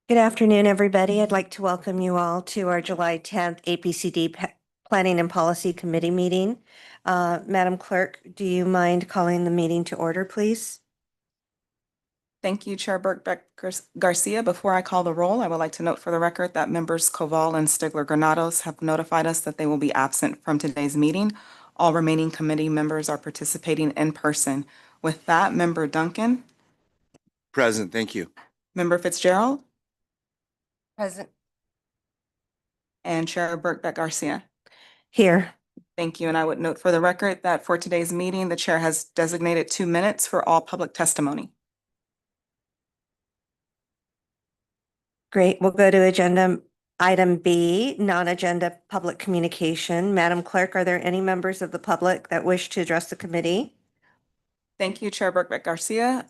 Good afternoon, everybody. I'd like to welcome you all to our July 10th APCD Planning and Policy Committee meeting. Madam Clerk, do you mind calling the meeting to order, please? Thank you, Chair Garcia. Before I call the roll, I would like to note for the record that members Koval and Stigler-Granados have notified us that they will be absent from today's meeting. All remaining committee members are participating in person. With that, Member Duncan, Present, thank you. Member Fitzgerald, Present. and Chair Birkbeck Garcia. Here. Thank you. And I would note for the record that for today's meeting, the chair has designated 2 minutes for all public testimony. Great. We'll go to agenda item B, non-agenda public communication. Madam Clerk, are there any members of the public that wish to address the committee? Thank you, Chair Birkbeck Garcia.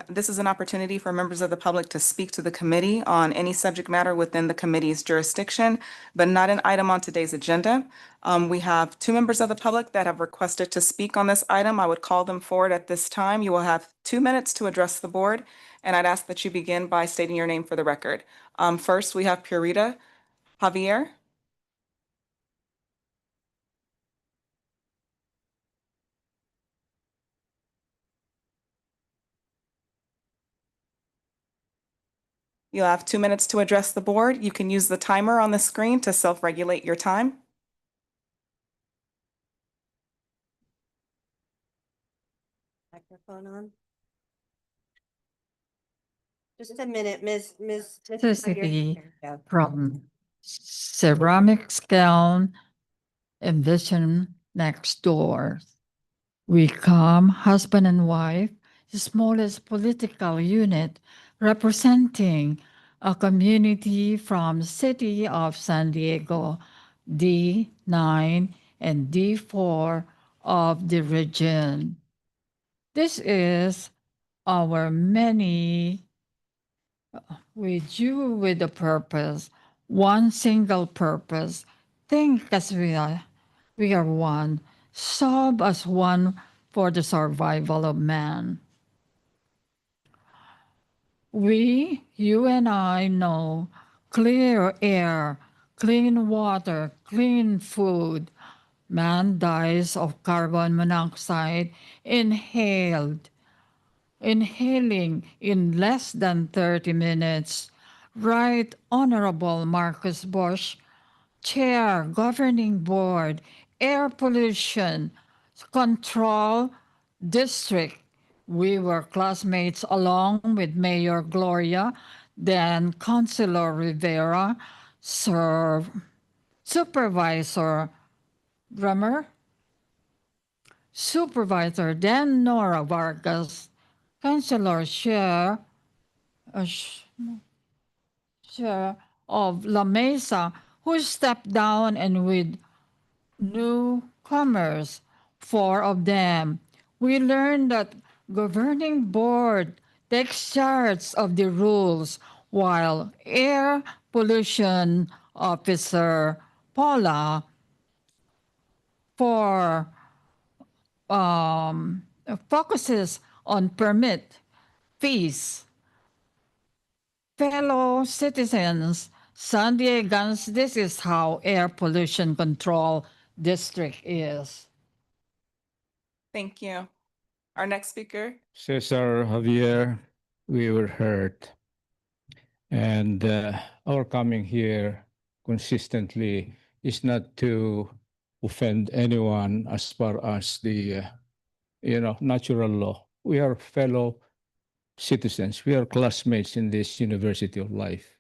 This is an opportunity for members of the public to speak to the committee on any subject matter within the committee's jurisdiction, but not an item on today's agenda. We have 2 members of the public that have requested to speak on this item. I would call them forward at this time. You will have 2 minutes to address the board, and I'd ask that you begin by stating your name for the record. First, we have Purita Javier. You'll have 2 minutes to address the board. You can use the timer on the screen to self-regulate your time. Microphone on. Just a minute, Ms. Electricity from ceramic scale envision next door. We come husband and wife, the smallest political unit representing a community from city of San Diego, D9 and D4 of the region. This is our many with you with a purpose, one single purpose. Think as we are one, solve as one for the survival of man. We, you and I know clear air, clean water, clean food. Man dies of carbon monoxide inhaling in less than 30 minutes. Right Honorable Marcus Bush, Chair, Governing Board, Air Pollution Control District. We were classmates along with Mayor Gloria, then Councilor Rivera, Supervisor Drummer, Supervisor then Nora Vargas, Councilor Chair of La Mesa, who stepped down, and with newcomers, 4 of them. We learned that governing board takes charge of the rules, while air pollution officer Paula focuses on permit fees. Fellow citizens, San Diegans, this is how air pollution control district is. Thank you. Our next speaker. Cesar Javier, we were hurt. And our coming here consistently is not to offend anyone as far as the, natural law. We are fellow citizens. We are classmates in this University of Life.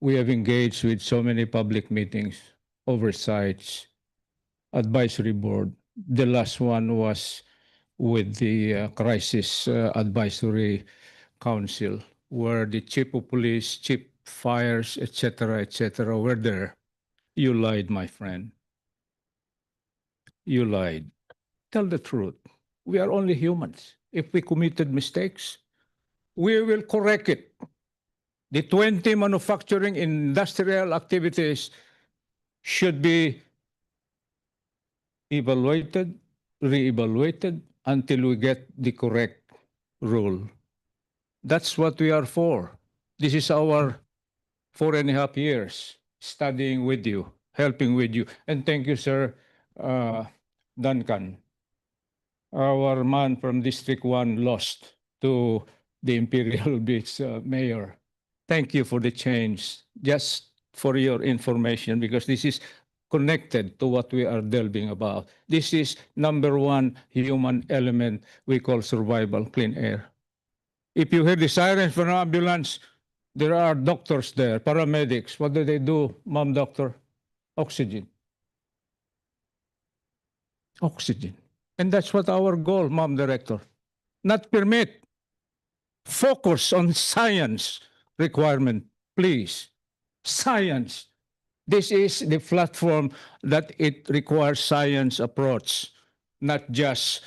We have engaged with so many public meetings, oversights, advisory board. The last one was with the Crisis Advisory Council, where the chief of police, chief fires, etc., were there. You lied, my friend. You lied. Tell the truth. We are only humans. If we committed mistakes, we will correct it. The 20 manufacturing industrial activities should be evaluated, re-evaluated until we get the correct rule. That's what we are for. This is our 4.5 years studying with you, helping with you. And thank you, Sir Duncan. Our man from District 1 lost to the Imperial Beach mayor. Thank you for the change. Just for your information, because this is connected to what we are delving about. This is number one human element we call survival, clean air. If you hear the sirens for an ambulance, there are doctors there, paramedics. What do, mom doctor? Oxygen. Oxygen. And that's what our goal, mom director. Not permit. Focus on science requirement, please. Science. This is the platform that it requires science approach, not just,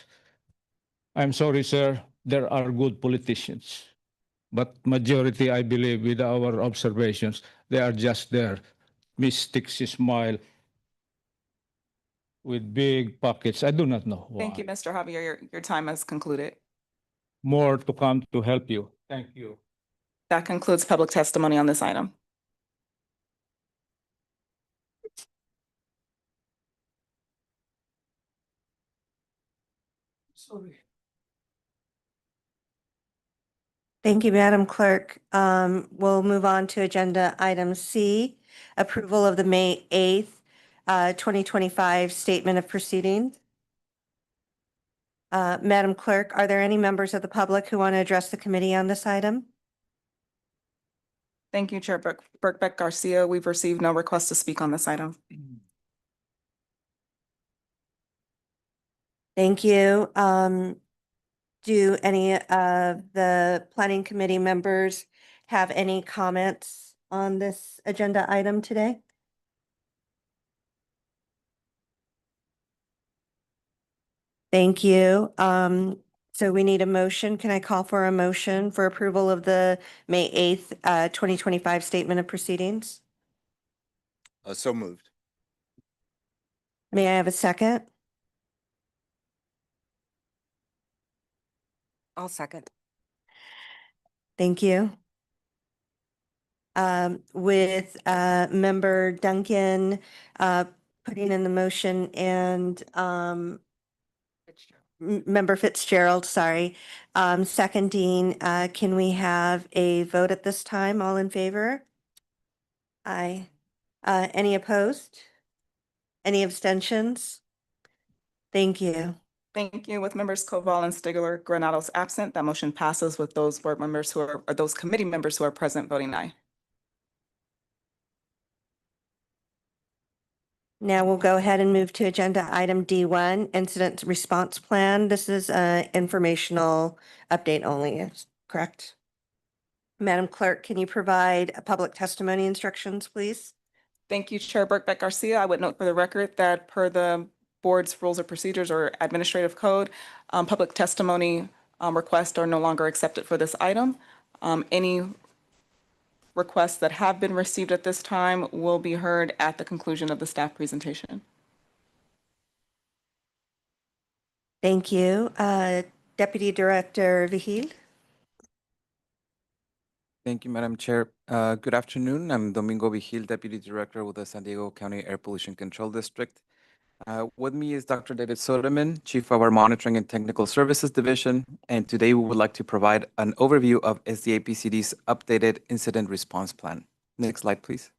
I'm sorry, sir, there are good politicians. But majority, I believe, with our observations, they are just there. Mystics smile with big pockets. I do not know why. Thank you, Mr. Javier. Your time has concluded. More to come to help you. Thank you. That concludes public testimony on this item. Sorry. Thank you, Madam Clerk. We'll move on to agenda item C, approval of the May 8th, 2025 Statement of Proceedings. Madam Clerk, are there any members of the public who want to address the committee on this item? Thank you, Chair Birkbeck Garcia. We've received no request to speak on this item. Thank you. Do any of the planning committee members have any comments on this agenda item today? Thank you. So we need a motion. Can I call for a motion for approval of the May 8th, 2025 Statement of Proceedings? So moved. May I have a second? I'll second. Thank you. With Member Duncan putting in the motion and Member Fitzgerald, sorry, seconding, can we have a vote at this time? All in favor? Aye. Any opposed? Any abstentions? Thank you. Thank you. With members Koval and Stigler Granados absent, that motion passes with those board members who are, or those committee members who are present voting aye. Now we'll go ahead and move to agenda item D1, Incident Response Plan. This is an informational update only, correct? Madam Clerk, can you provide public testimony instructions, please? Thank you, Chair Birkbeck Garcia. I would note for the record that per the board's rules of procedures or administrative code, public testimony requests are no longer accepted for this item. Any requests that have been received at this time will be heard at the conclusion of the staff presentation. Thank you. Deputy Director Vigil. Thank you, Madam Chair. Good afternoon. I'm Domingo Vigil, Deputy Director with the San Diego County Air Pollution Control District. With me is Dr. David Soderman, Chief of our Monitoring and Technical Services Division, and today we would like to provide an overview of SDAPCD's updated Incident Response Plan. Next slide, please.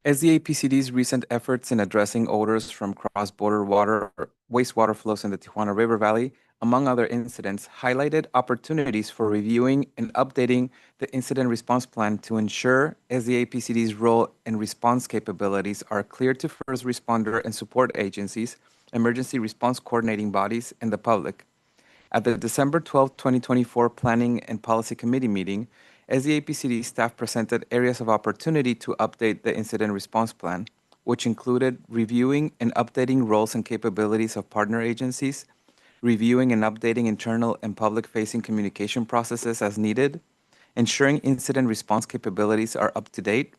SDAPCD's recent efforts in addressing odors from cross-border wastewater flows in the Tijuana River Valley, among other incidents, highlighted opportunities for reviewing and updating the incident response plan to ensure SDAPCD's role and response capabilities are clear to first responder and support agencies, emergency response coordinating bodies, and the public. At the December 12, 2024 Planning and Policy Committee meeting, SDAPCD staff presented areas of opportunity to update the incident response plan, which included reviewing and updating roles and capabilities of partner agencies, reviewing and updating internal and public-facing communication processes as needed, ensuring incident response capabilities are up to date,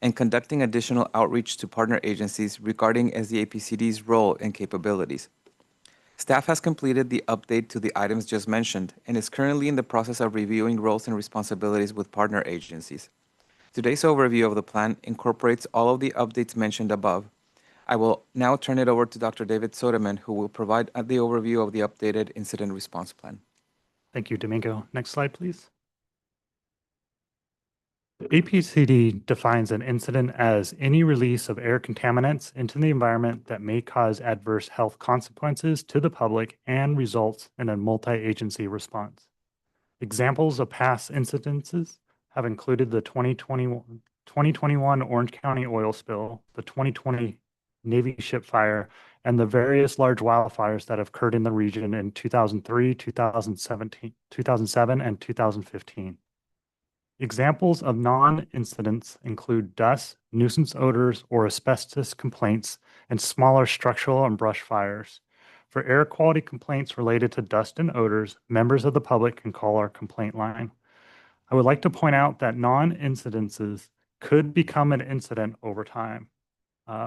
and conducting additional outreach to partner agencies regarding SDAPCD's role and capabilities. Staff has completed the update to the items just mentioned and is currently in the process of reviewing roles and responsibilities with partner agencies. Today's overview of the plan incorporates all of the updates mentioned above. I will now turn it over to Dr. David Soderman, who will provide the overview of the updated incident response plan. Thank you, Domingo. Next slide, please. The APCD defines an incident as any release of air contaminants into the environment that may cause adverse health consequences to the public and results in a multi-agency response. Examples of past incidences have included the 2021 Orange County oil spill, the 2020 Navy ship fire, and the various large wildfires that have occurred in the region in 2003, 2007, and 2015. Examples of non-incidents include dust, nuisance odors, or asbestos complaints, and smaller structural and brush fires. For air quality complaints related to dust and odors, members of the public can call our complaint line. I would like to point out that non-incidences could become an incident over time.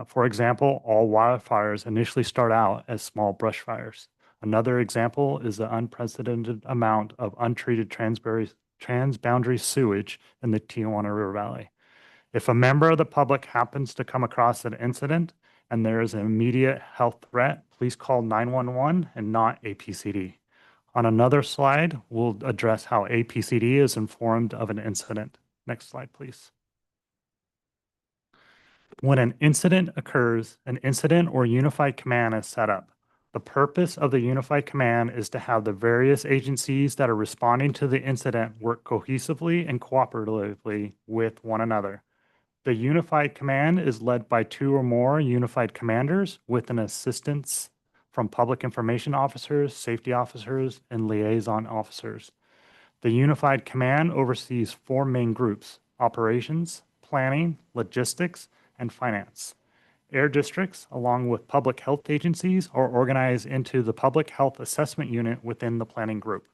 For example, all wildfires initially start out as small brush fires. Another example is the unprecedented amount of untreated transboundary sewage in the Tijuana River Valley. If a member of the public happens to come across an incident and there is an immediate health threat, please call 911 and not APCD. On another slide, we'll address how APCD is informed of an incident. Next slide, please. When an incident occurs, an incident or unified command is set up. The purpose of the unified command is to have the various agencies that are responding to the incident work cohesively and cooperatively with one another. The unified command is led by 2 or more unified commanders with an assistance from public information officers, safety officers, and liaison officers. The unified command oversees 4 main groups: operations, planning, logistics, and finance. Air districts, along with public health agencies, are organized into the Public Health Assessment Unit within the planning group.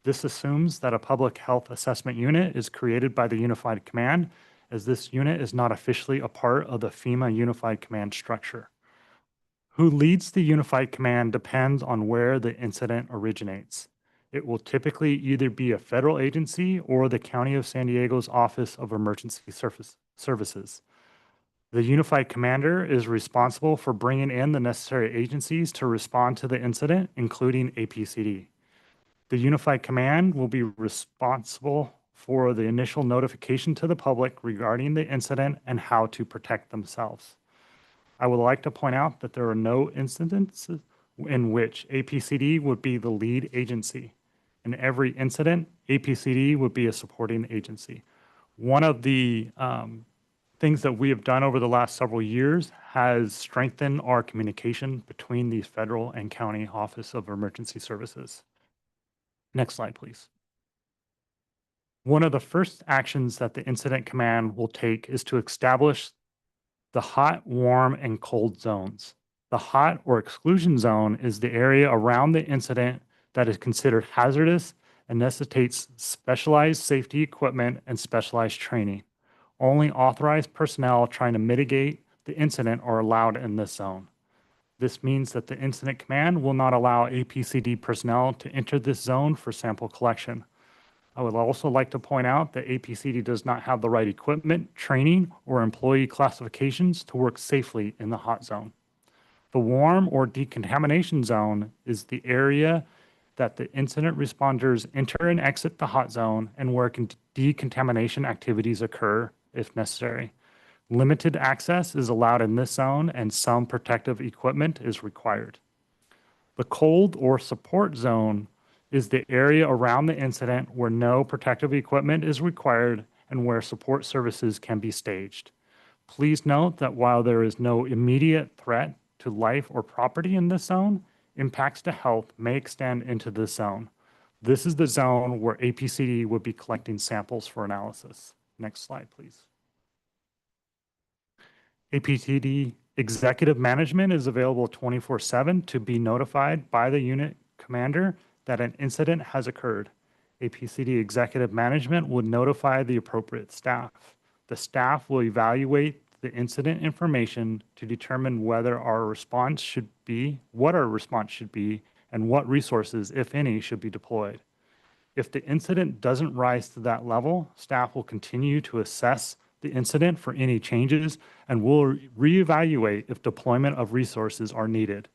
This assumes that a public health assessment unit is created by the Unified Command, as this unit is not officially a part of the FEMA Unified Command structure. Who leads the Unified Command depends on where the incident originates. It will typically either be a federal agency or the County of San Diego's Office of Emergency Services. The Unified Commander is responsible for bringing in the necessary agencies to respond to the incident, including APCD. The Unified Command will be responsible for the initial notification to the public regarding the incident and how to protect themselves. I would like to point out that there are no incidents in which APCD would be the lead agency. In every incident, APCD would be a supporting agency. One of the things that we have done over the last several years has strengthened our communication between the federal and county Office of Emergency Services. Next slide, please. One of the first actions that the incident command will take is to establish the hot, warm, and cold zones. The hot or exclusion zone is the area around the incident that is considered hazardous and necessitates specialized safety equipment and specialized training. Only authorized personnel trying to mitigate the incident are allowed in this zone. This means that the incident command will not allow APCD personnel to enter this zone for sample collection. I would also like to point out that APCD does not have the right equipment, training, or employee classifications to work safely in the hot zone. The warm or decontamination zone is the area that the incident responders enter and exit the hot zone and where decontamination activities occur if necessary. Limited access is allowed in this zone and some protective equipment is required. The cold or support zone is the area around the incident where no protective equipment is required and where support services can be staged. Please note that while there is no immediate threat to life or property in this zone, impacts to health may extend into this zone. This is the zone where APCD would be collecting samples for analysis. Next slide, please. APCD executive management is available 24/7 to be notified by the unit commander that an incident has occurred. APCD executive management would notify the appropriate staff. The staff will evaluate the incident information to determine whether our response should be, what our response should be, and what resources, if any, should be deployed. If the incident doesn't rise to that level, staff will continue to assess the incident for any changes and will reevaluate if deployment of resources are needed.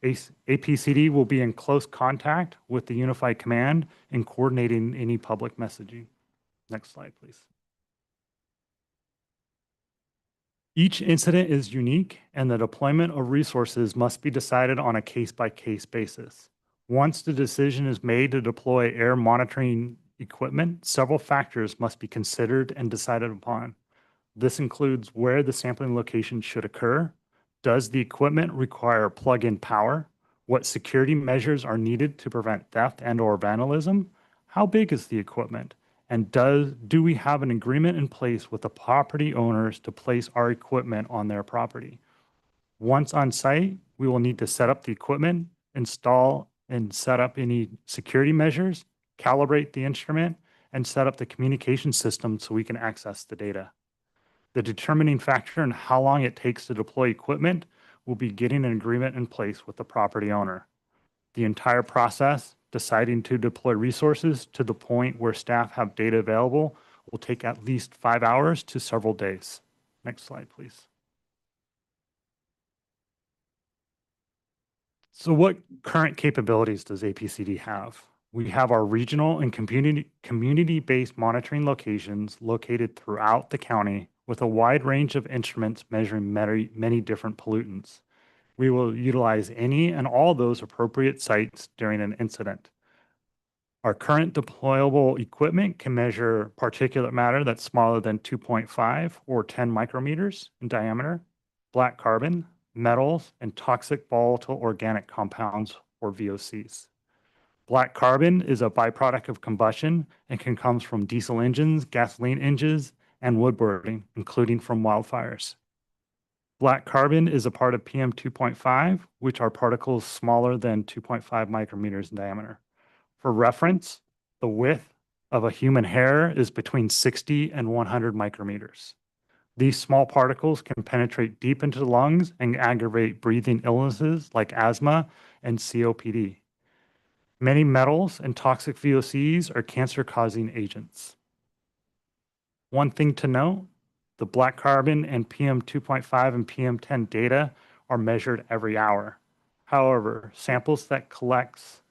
APCD will be in close contact with the Unified Command in coordinating any public messaging. Next slide, please. Each incident is unique, and the deployment of resources must be decided on a case-by-case basis. Once the decision is made to deploy air monitoring equipment, several factors must be considered and decided upon. This includes where the sampling location should occur. Does the equipment require plug-in power? What security measures are needed to prevent theft and/or vandalism? How big is the equipment? And do we have an agreement in place with the property owners to place our equipment on their property? Once on site, we will need to set up the equipment, install and set up any security measures, calibrate the instrument, and set up the communication system so we can access the data. The determining factor in how long it takes to deploy equipment will be getting an agreement in place with the property owner. The entire process, deciding to deploy resources to the point where staff have data available, will take at least 5 hours to several days. Next slide, please. So what current capabilities does APCD have? We have our regional and community-based monitoring locations located throughout the county with a wide range of instruments measuring many different pollutants. We will utilize any and all those appropriate sites during an incident. Our current deployable equipment can measure particulate matter that's smaller than 2.5 or 10 micrometers in diameter, black carbon, metals, and toxic volatile organic compounds, or VOCs. Black carbon is a byproduct of combustion and can come from diesel engines, gasoline engines, and wood burning, including from wildfires. Black carbon is a part of PM 2.5, which are particles smaller than 2.5 micrometers in diameter. For reference, the width of a human hair is between 60 and 100 micrometers. These small particles can penetrate deep into the lungs and aggravate breathing illnesses like asthma and COPD. Many metals and toxic VOCs are cancer-causing agents. One thing to note, the black carbon and PM 2.5 and PM 10 data are measured every hour. However, samples that collects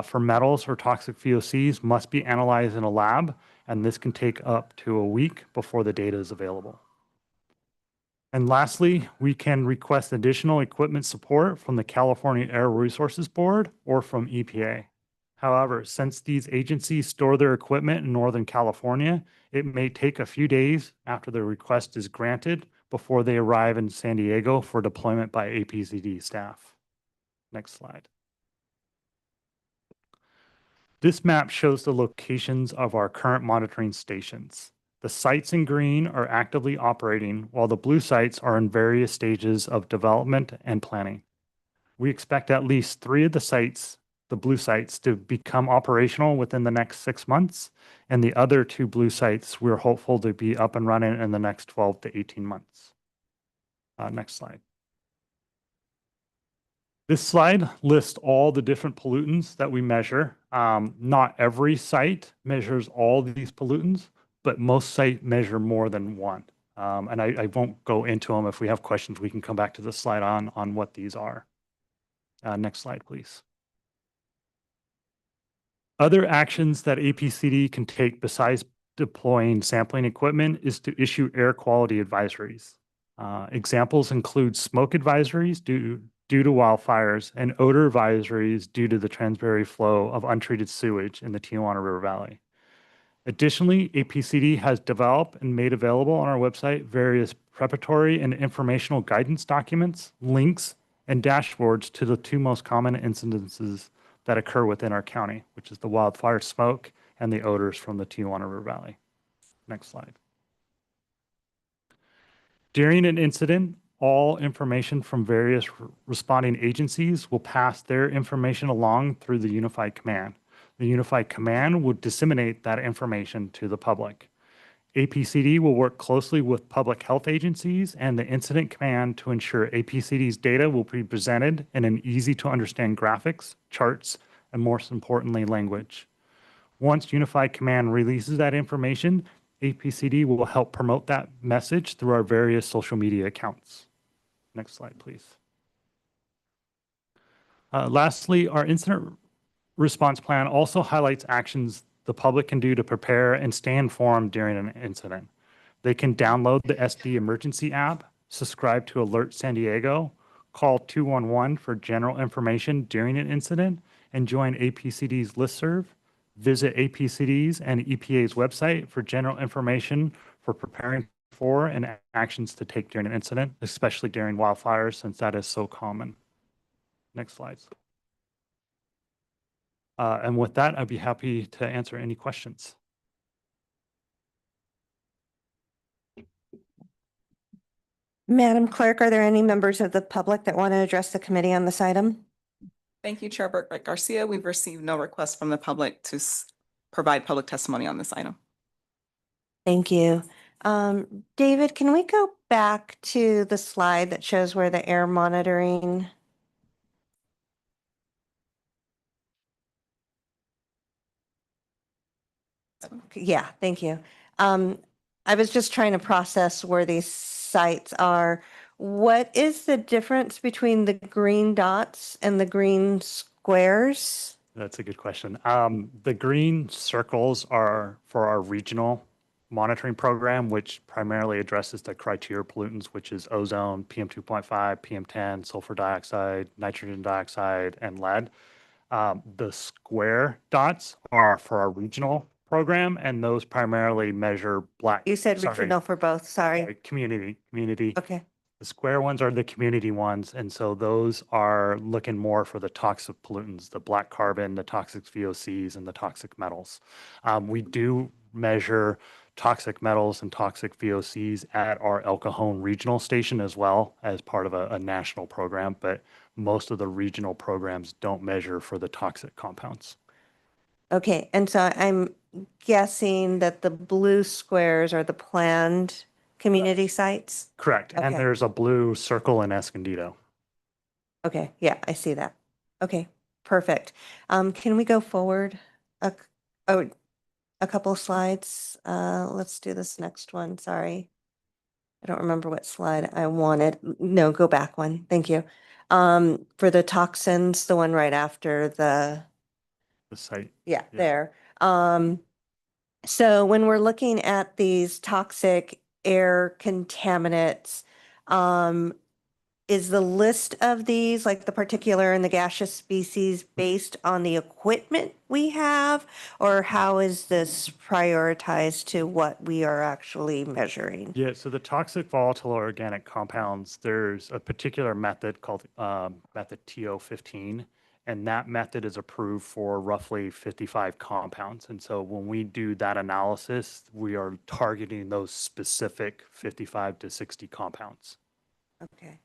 for metals or toxic VOCs must be analyzed in a lab, and this can take up to a week before the data is available. And lastly, we can request additional equipment support from the California Air Resources Board or from EPA. However, since these agencies store their equipment in Northern California, it may take a few days after the request is granted before they arrive in San Diego for deployment by APCD staff. Next slide. This map shows the locations of our current monitoring stations. The sites in green are actively operating, while the blue sites are in various stages of development and planning. We expect at least 3 of the sites, the blue sites, to become operational within the next 6 months, and the other 2 blue sites we're hopeful to be up and running in the next 12 to 18 months. Next slide. This slide lists all the different pollutants that we measure. Not every site measures all these pollutants, but most sites measure more than one. And I won't go into them. If we have questions, we can come back to the slide on what these are. Next slide, please. Other actions that APCD can take besides deploying sampling equipment is to issue air quality advisories. Examples include smoke advisories due to wildfires and odor advisories due to the transitory flow of untreated sewage in the Tijuana River Valley. Additionally, APCD has developed and made available on our website various preparatory and informational guidance documents, links, and dashboards to the 2 most common incidences that occur within our county, which is the wildfire smoke and the odors from the Tijuana River Valley. Next slide. During an incident, all information from various responding agencies will pass their information along through the Unified Command. The Unified Command would disseminate that information to the public. APCD will work closely with public health agencies and the incident command to ensure APCD's data will be presented in an easy to understand graphics, charts, and most importantly, language. Once Unified Command releases that information, APCD will help promote that message through our various social media accounts. Next slide, please. Lastly, our incident response plan also highlights actions the public can do to prepare and stay informed during an incident. They can download the SD Emergency app, subscribe to Alert San Diego, call 211 for general information during an incident, and join APCD's listserv. Visit APCD's and EPA's website for general information for preparing for and actions to take during an incident, especially during wildfires, since that is so common. Next slides. And with that, I'd be happy to answer any questions. Madam Clerk, are there any members of the public that want to address the committee on this item? Thank you, Chair Burkett Garcia. We've received no requests from the public to provide public testimony on this item. Thank you. David, can we go back to the slide that shows where the air monitoring? Yeah, thank you. I was just trying to process where these sites are. What is the difference between the green dots and the green squares? That's a good question. The green circles are for our regional monitoring program, which primarily addresses the criteria pollutants, which is ozone, PM2.5, PM10, sulfur dioxide, nitrogen dioxide, and lead. The square dots are for our regional program, and those primarily measure black. You said sorry, regional for both, sorry. community. Okay, The square ones are the community ones, and so those are looking more for the toxic pollutants, the black carbon, the toxic VOCs, and the toxic metals. We do measure toxic metals and toxic VOCs at our El Cajon regional station as well as part of a national program, but most of the regional programs don't measure for the toxic compounds. okay. And so I'm guessing that the blue squares are the planned community sites? Correct. And Okay. there's a blue circle in Escondido. Okay, yeah, I see that. Okay, perfect. Can we go forward a couple slides? Let's do this next one, sorry. I don't remember what slide I wanted. No, go back one, thank you. For the toxins, the one right after the, The site. yeah, Yeah. there. So when we're looking at these toxic air contaminants, is the list of these, like the particular and the gaseous species, based on the equipment we have? Or how is this prioritized to what we are actually measuring? Yeah, so the toxic volatile organic compounds, there's a particular method called method TO15, and that method is approved for roughly 55 compounds. And so when we do that analysis, we are targeting those specific 55 to 60 compounds. Okay,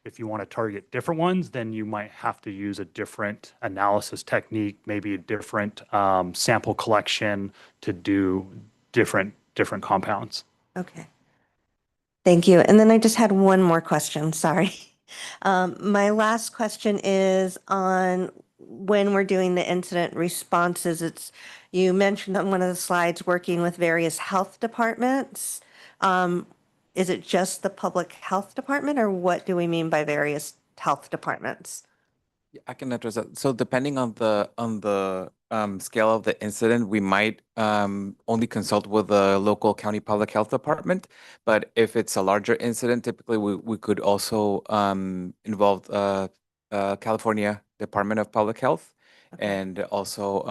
If you want to target different ones, then you might have to use a different analysis technique, maybe a different sample collection to do different compounds. okay. Thank you. And then I just had one more question, sorry. My last question is on when we're doing the incident responses. You mentioned on one of the slides, working with various health departments. Is it just the public health department, or what do we mean by various health departments? Yeah, I can address that. So depending on the scale of the incident, we might only consult with the local county public health department. But if it's a larger incident, typically we could also involve California Department of Public Health Okay. and also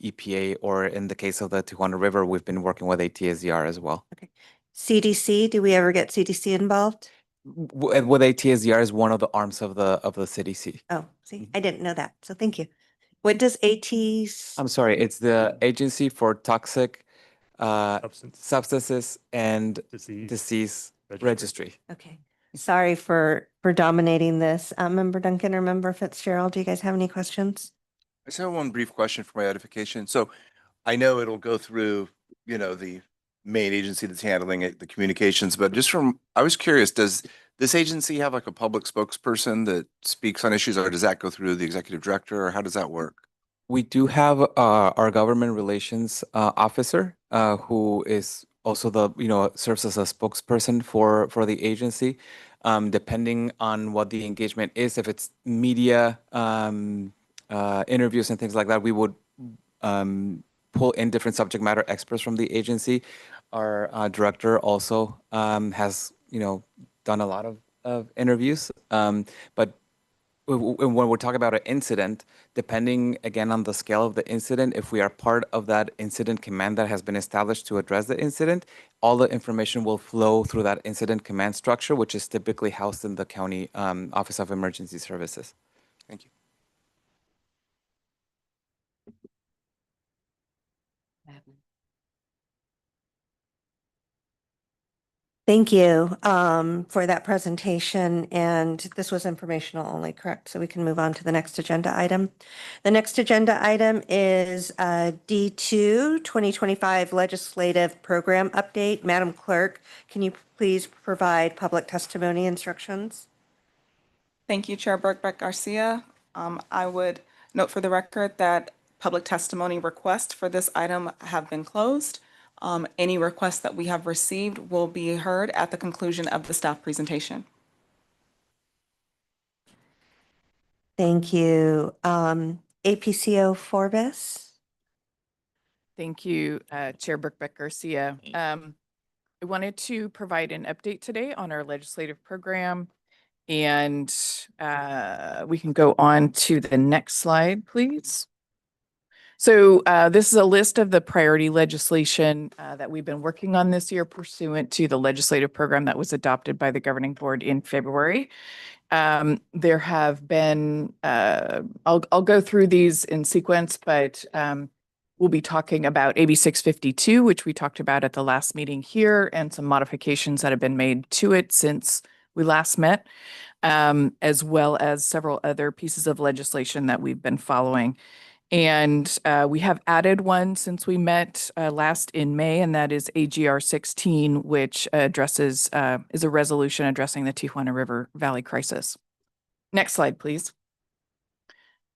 EPA, or in the case of the Tijuana River, we've been working with ATSDR as well. CDC, do we ever get CDC involved? With ATSDR is one of the arms of the CDC. Oh, see, I didn't know that, so thank you. What does ATs? I'm sorry, it's the Agency for Toxic Substance Substances and disease Disease Registry. Okay, sorry for dominating this. Member Duncan or Member Fitzgerald, do you guys have any questions? I just have one brief question for my edification. So I know it'll go through, the main agency that's handling it, the communications, but I was curious, does this agency have like a public spokesperson that speaks on issues, or does that go through the executive director, or how does that work? We do have our government relations officer who is also serves as a spokesperson for the agency. Depending on what the engagement is, if it's media interviews and things like that, we would pull in different subject matter experts from the agency. Our director also has done a lot of interviews, but when we're talking about an incident, depending again on the scale of the incident, if we are part of that incident command that has been established to address the incident, all the information will flow through that incident command structure, which is typically housed in the county Office of Emergency Services. Thank you. Thank you for that presentation, and this was informational only, correct? So we can move on to the next agenda item. The next agenda item is D2, 2025 Legislative Program Update. Madam Clerk, can you please provide public testimony instructions? Thank you, Chair Birkbeck Garcia. I would note for the record that public testimony requests for this item have been closed. Any requests that we have received will be heard at the conclusion of the staff presentation. Thank you. APCO Forbes. Thank you, Chair Birkbeck Garcia. I wanted to provide an update today on our legislative program, and we can go on to the next slide, please. So this is a list of the priority legislation that we've been working on this year pursuant to the legislative program that was adopted by the governing board in February. There have been, I'll go through these in sequence, but we'll be talking about AB 652, which we talked about at the last meeting here, and some modifications that have been made to it since we last met, as well as several other pieces of legislation that we've been following. And we have added one since we met last in May, and that is AGR 16, which is a resolution addressing the Tijuana River Valley crisis. Next slide, please.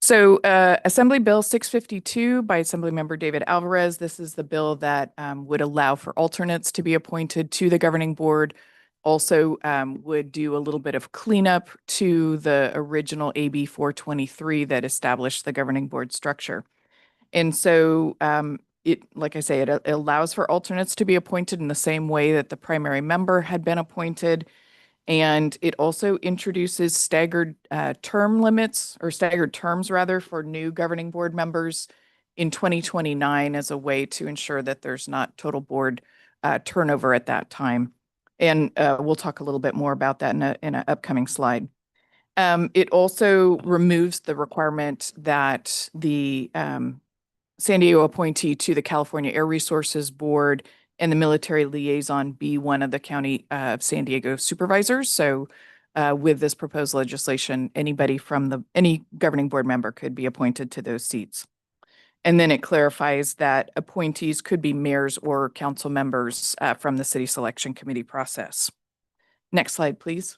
So Assembly Bill 652 by Assemblymember David Alvarez. This is the bill that would allow for alternates to be appointed to the governing board. Also would do a little bit of cleanup to the original AB 423 that established the governing board structure. And so like I say, it allows for alternates to be appointed in the same way that the primary member had been appointed. And it also introduces staggered term limits, or staggered terms rather, for new governing board members in 2029 as a way to ensure that there's not total board turnover at that time. And we'll talk a little bit more about that in an upcoming slide. It also removes the requirement that the San Diego appointee to the California Air Resources Board and the military liaison be one of the County of San Diego supervisors. So with this proposed legislation, anybody from any governing board member could be appointed to those seats. And then it clarifies that appointees could be mayors or council members from the city selection committee process. Next slide, please.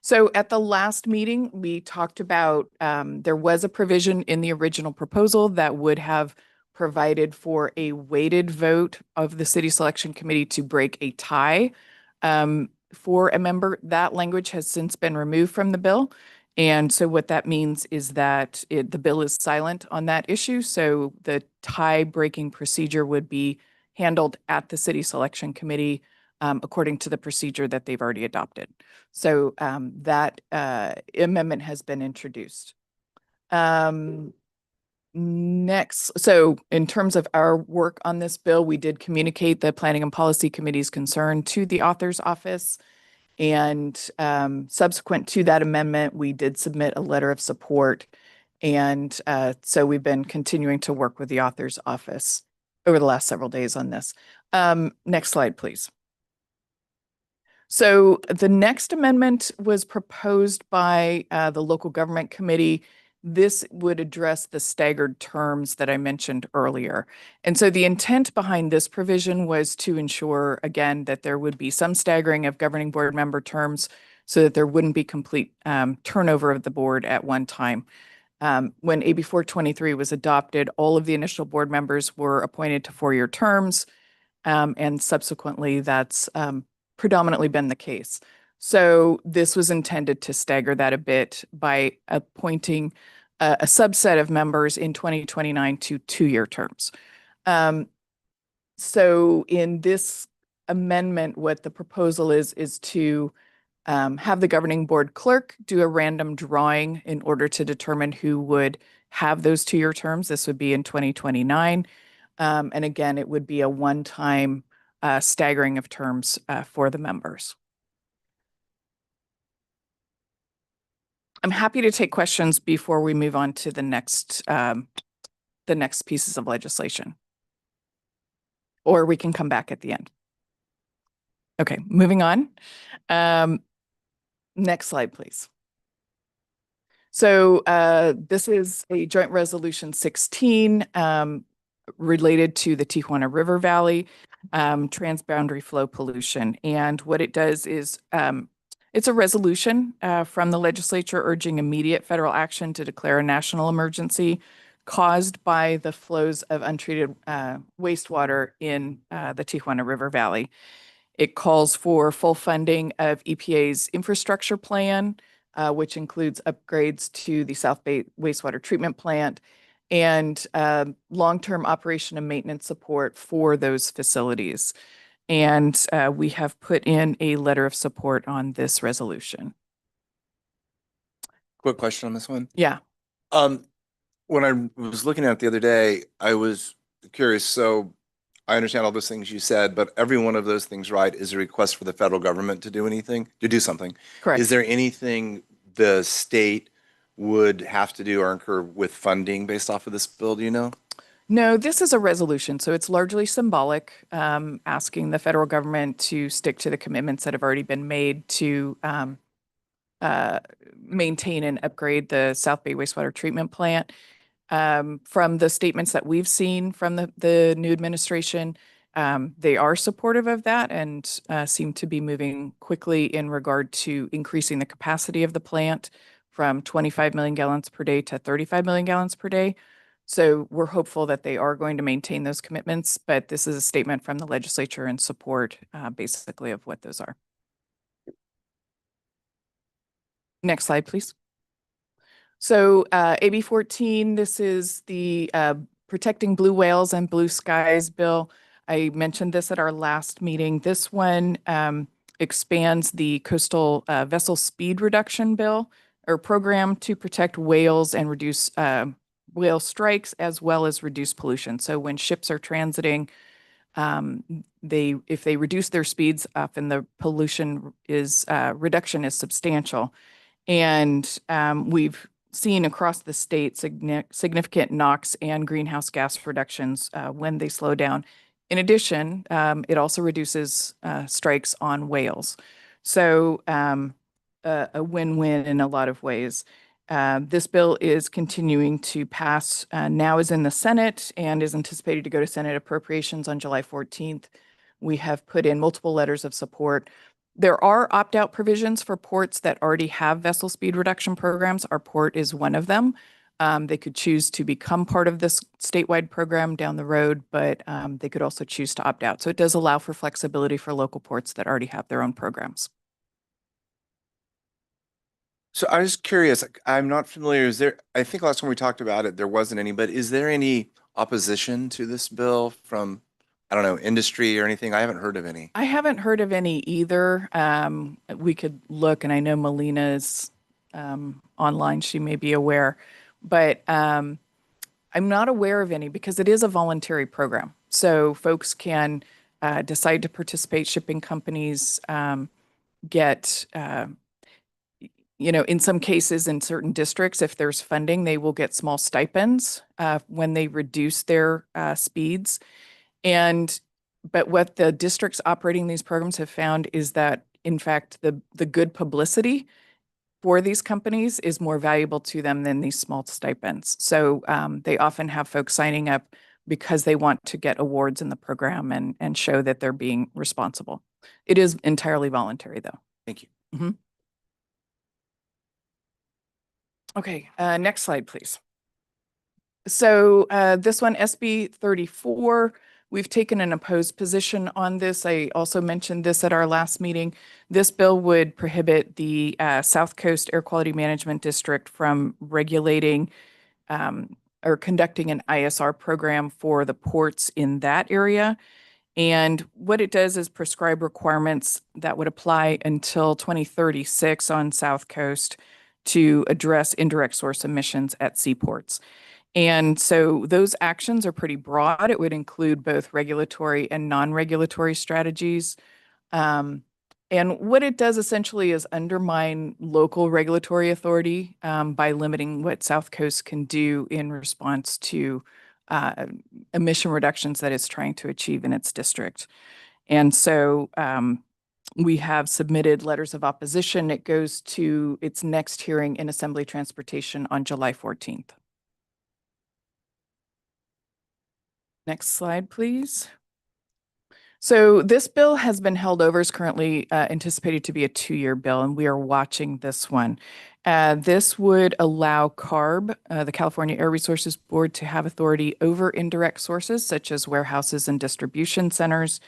So at the last meeting, we talked about there was a provision in the original proposal that would have provided for a weighted vote of the city selection committee to break a tie for a member. That language has since been removed from the bill. And so what that means is that the bill is silent on that issue. So the tie-breaking procedure would be handled at the city selection committee according to the procedure that they've already adopted. So that amendment has been introduced. Next, so in terms of our work on this bill, we did communicate the Planning and Policy Committee's concern to the author's office. And subsequent to that amendment, we did submit a letter of support. And so we've been continuing to work with the author's office over the last several days on this. Next slide, please. So the next amendment was proposed by the local government committee, this would address the staggered terms that I mentioned earlier. And so the intent behind this provision was to ensure, again, that there would be some staggering of governing board member terms so that there wouldn't be complete turnover of the board at one time. When AB 423 was adopted, all of the initial board members were appointed to 4-year terms, and subsequently that's predominantly been the case. So this was intended to stagger that a bit by appointing a subset of members in 2029 to 2-year terms. So in this amendment, what the proposal is to have the governing board clerk do a random drawing in order to determine who would have those 2-year terms. This would be in 2029. And again, it would be a one-time staggering of terms for the members. I'm happy to take questions before we move on to the next pieces of legislation. Or we can come back at the end. Okay, moving on. Next slide, please. So this is a joint resolution 16 related to the Tijuana River Valley transboundary flow pollution. And what it does is it's a resolution from the legislature urging immediate federal action to declare a national emergency caused by the flows of untreated wastewater in the Tijuana River Valley. It calls for full funding of EPA's infrastructure plan, which includes upgrades to the South Bay wastewater treatment plant and long-term operation and maintenance support for those facilities. And we have put in a letter of support on this resolution. Quick question on this one. Yeah. When I was looking at it the other day, I was curious. So I understand all those things you said, but every one of those things, right, is a request for the federal government to do something. Correct. Is there anything the state would have to do or incur with funding based off of this bill, do you know? No, this is a resolution, so it's largely symbolic, asking the federal government to stick to the commitments that have already been made to maintain and upgrade the South Bay wastewater treatment plant. From the statements that we've seen from the new administration, they are supportive of that and seem to be moving quickly in regard to increasing the capacity of the plant from 25 million gallons per day to 35 million gallons per day. So we're hopeful that they are going to maintain those commitments, but this is a statement from the legislature in support, basically, of what those are. Next slide, please. So AB 14, this is the Protecting Blue Whales and Blue Skies bill. I mentioned this at our last meeting. This one expands the coastal vessel speed reduction bill or program to protect whales and reduce whale strikes as well as reduce pollution. So when ships are transiting, if they reduce their speeds, often the pollution reduction is substantial. And we've seen across the state significant NOx and greenhouse gas reductions when they slow down. In addition, it also reduces strikes on whales. So a win-win in a lot of ways. This bill is continuing to pass, now is in the Senate and is anticipated to go to Senate Appropriations on July 14th. We have put in multiple letters of support. There are opt-out provisions for ports that already have vessel speed reduction programs. Our port is one of them. They could choose to become part of this statewide program down the road, but they could also choose to opt out. So it does allow for flexibility for local ports that already have their own programs. So I was curious, I'm not familiar, I think last time we talked about it, there wasn't any, but is there any opposition to this bill from, I don't know, industry or anything? I haven't heard of any. I haven't heard of any either. We could look, and I know Melina is online, she may be aware, but I'm not aware of any because it is a voluntary program. So folks can decide to participate. Shipping companies get in some cases, in certain districts, if there's funding, they will get small stipends when they reduce their speeds. But what the districts operating these programs have found is that, in fact, the good publicity for these companies is more valuable to them than these small stipends. So they often have folks signing up because they want to get awards in the program and show that they're being responsible. It is entirely voluntary, though. Thank you. Okay, next slide, please. So this one, SB 34, we've taken an opposed position on this. I also mentioned this at our last meeting. This bill would prohibit the South Coast Air Quality Management District from regulating or conducting an ISR program for the ports in that area. And what it does is prescribe requirements that would apply until 2036 on South Coast to address indirect source emissions at seaports. And so those actions are pretty broad. It would include both regulatory and non-regulatory strategies. And what it does essentially is undermine local regulatory authority by limiting what South Coast can do in response to emission reductions that it's trying to achieve in its district. And so we have submitted letters of opposition. It goes to its next hearing in Assembly Transportation on July 14th. Next slide, please. So this bill has been held over, is currently anticipated to be a 2-year bill, and we are watching this one. This would allow CARB, the California Air Resources Board, to have authority over indirect sources such as warehouses and distribution centers.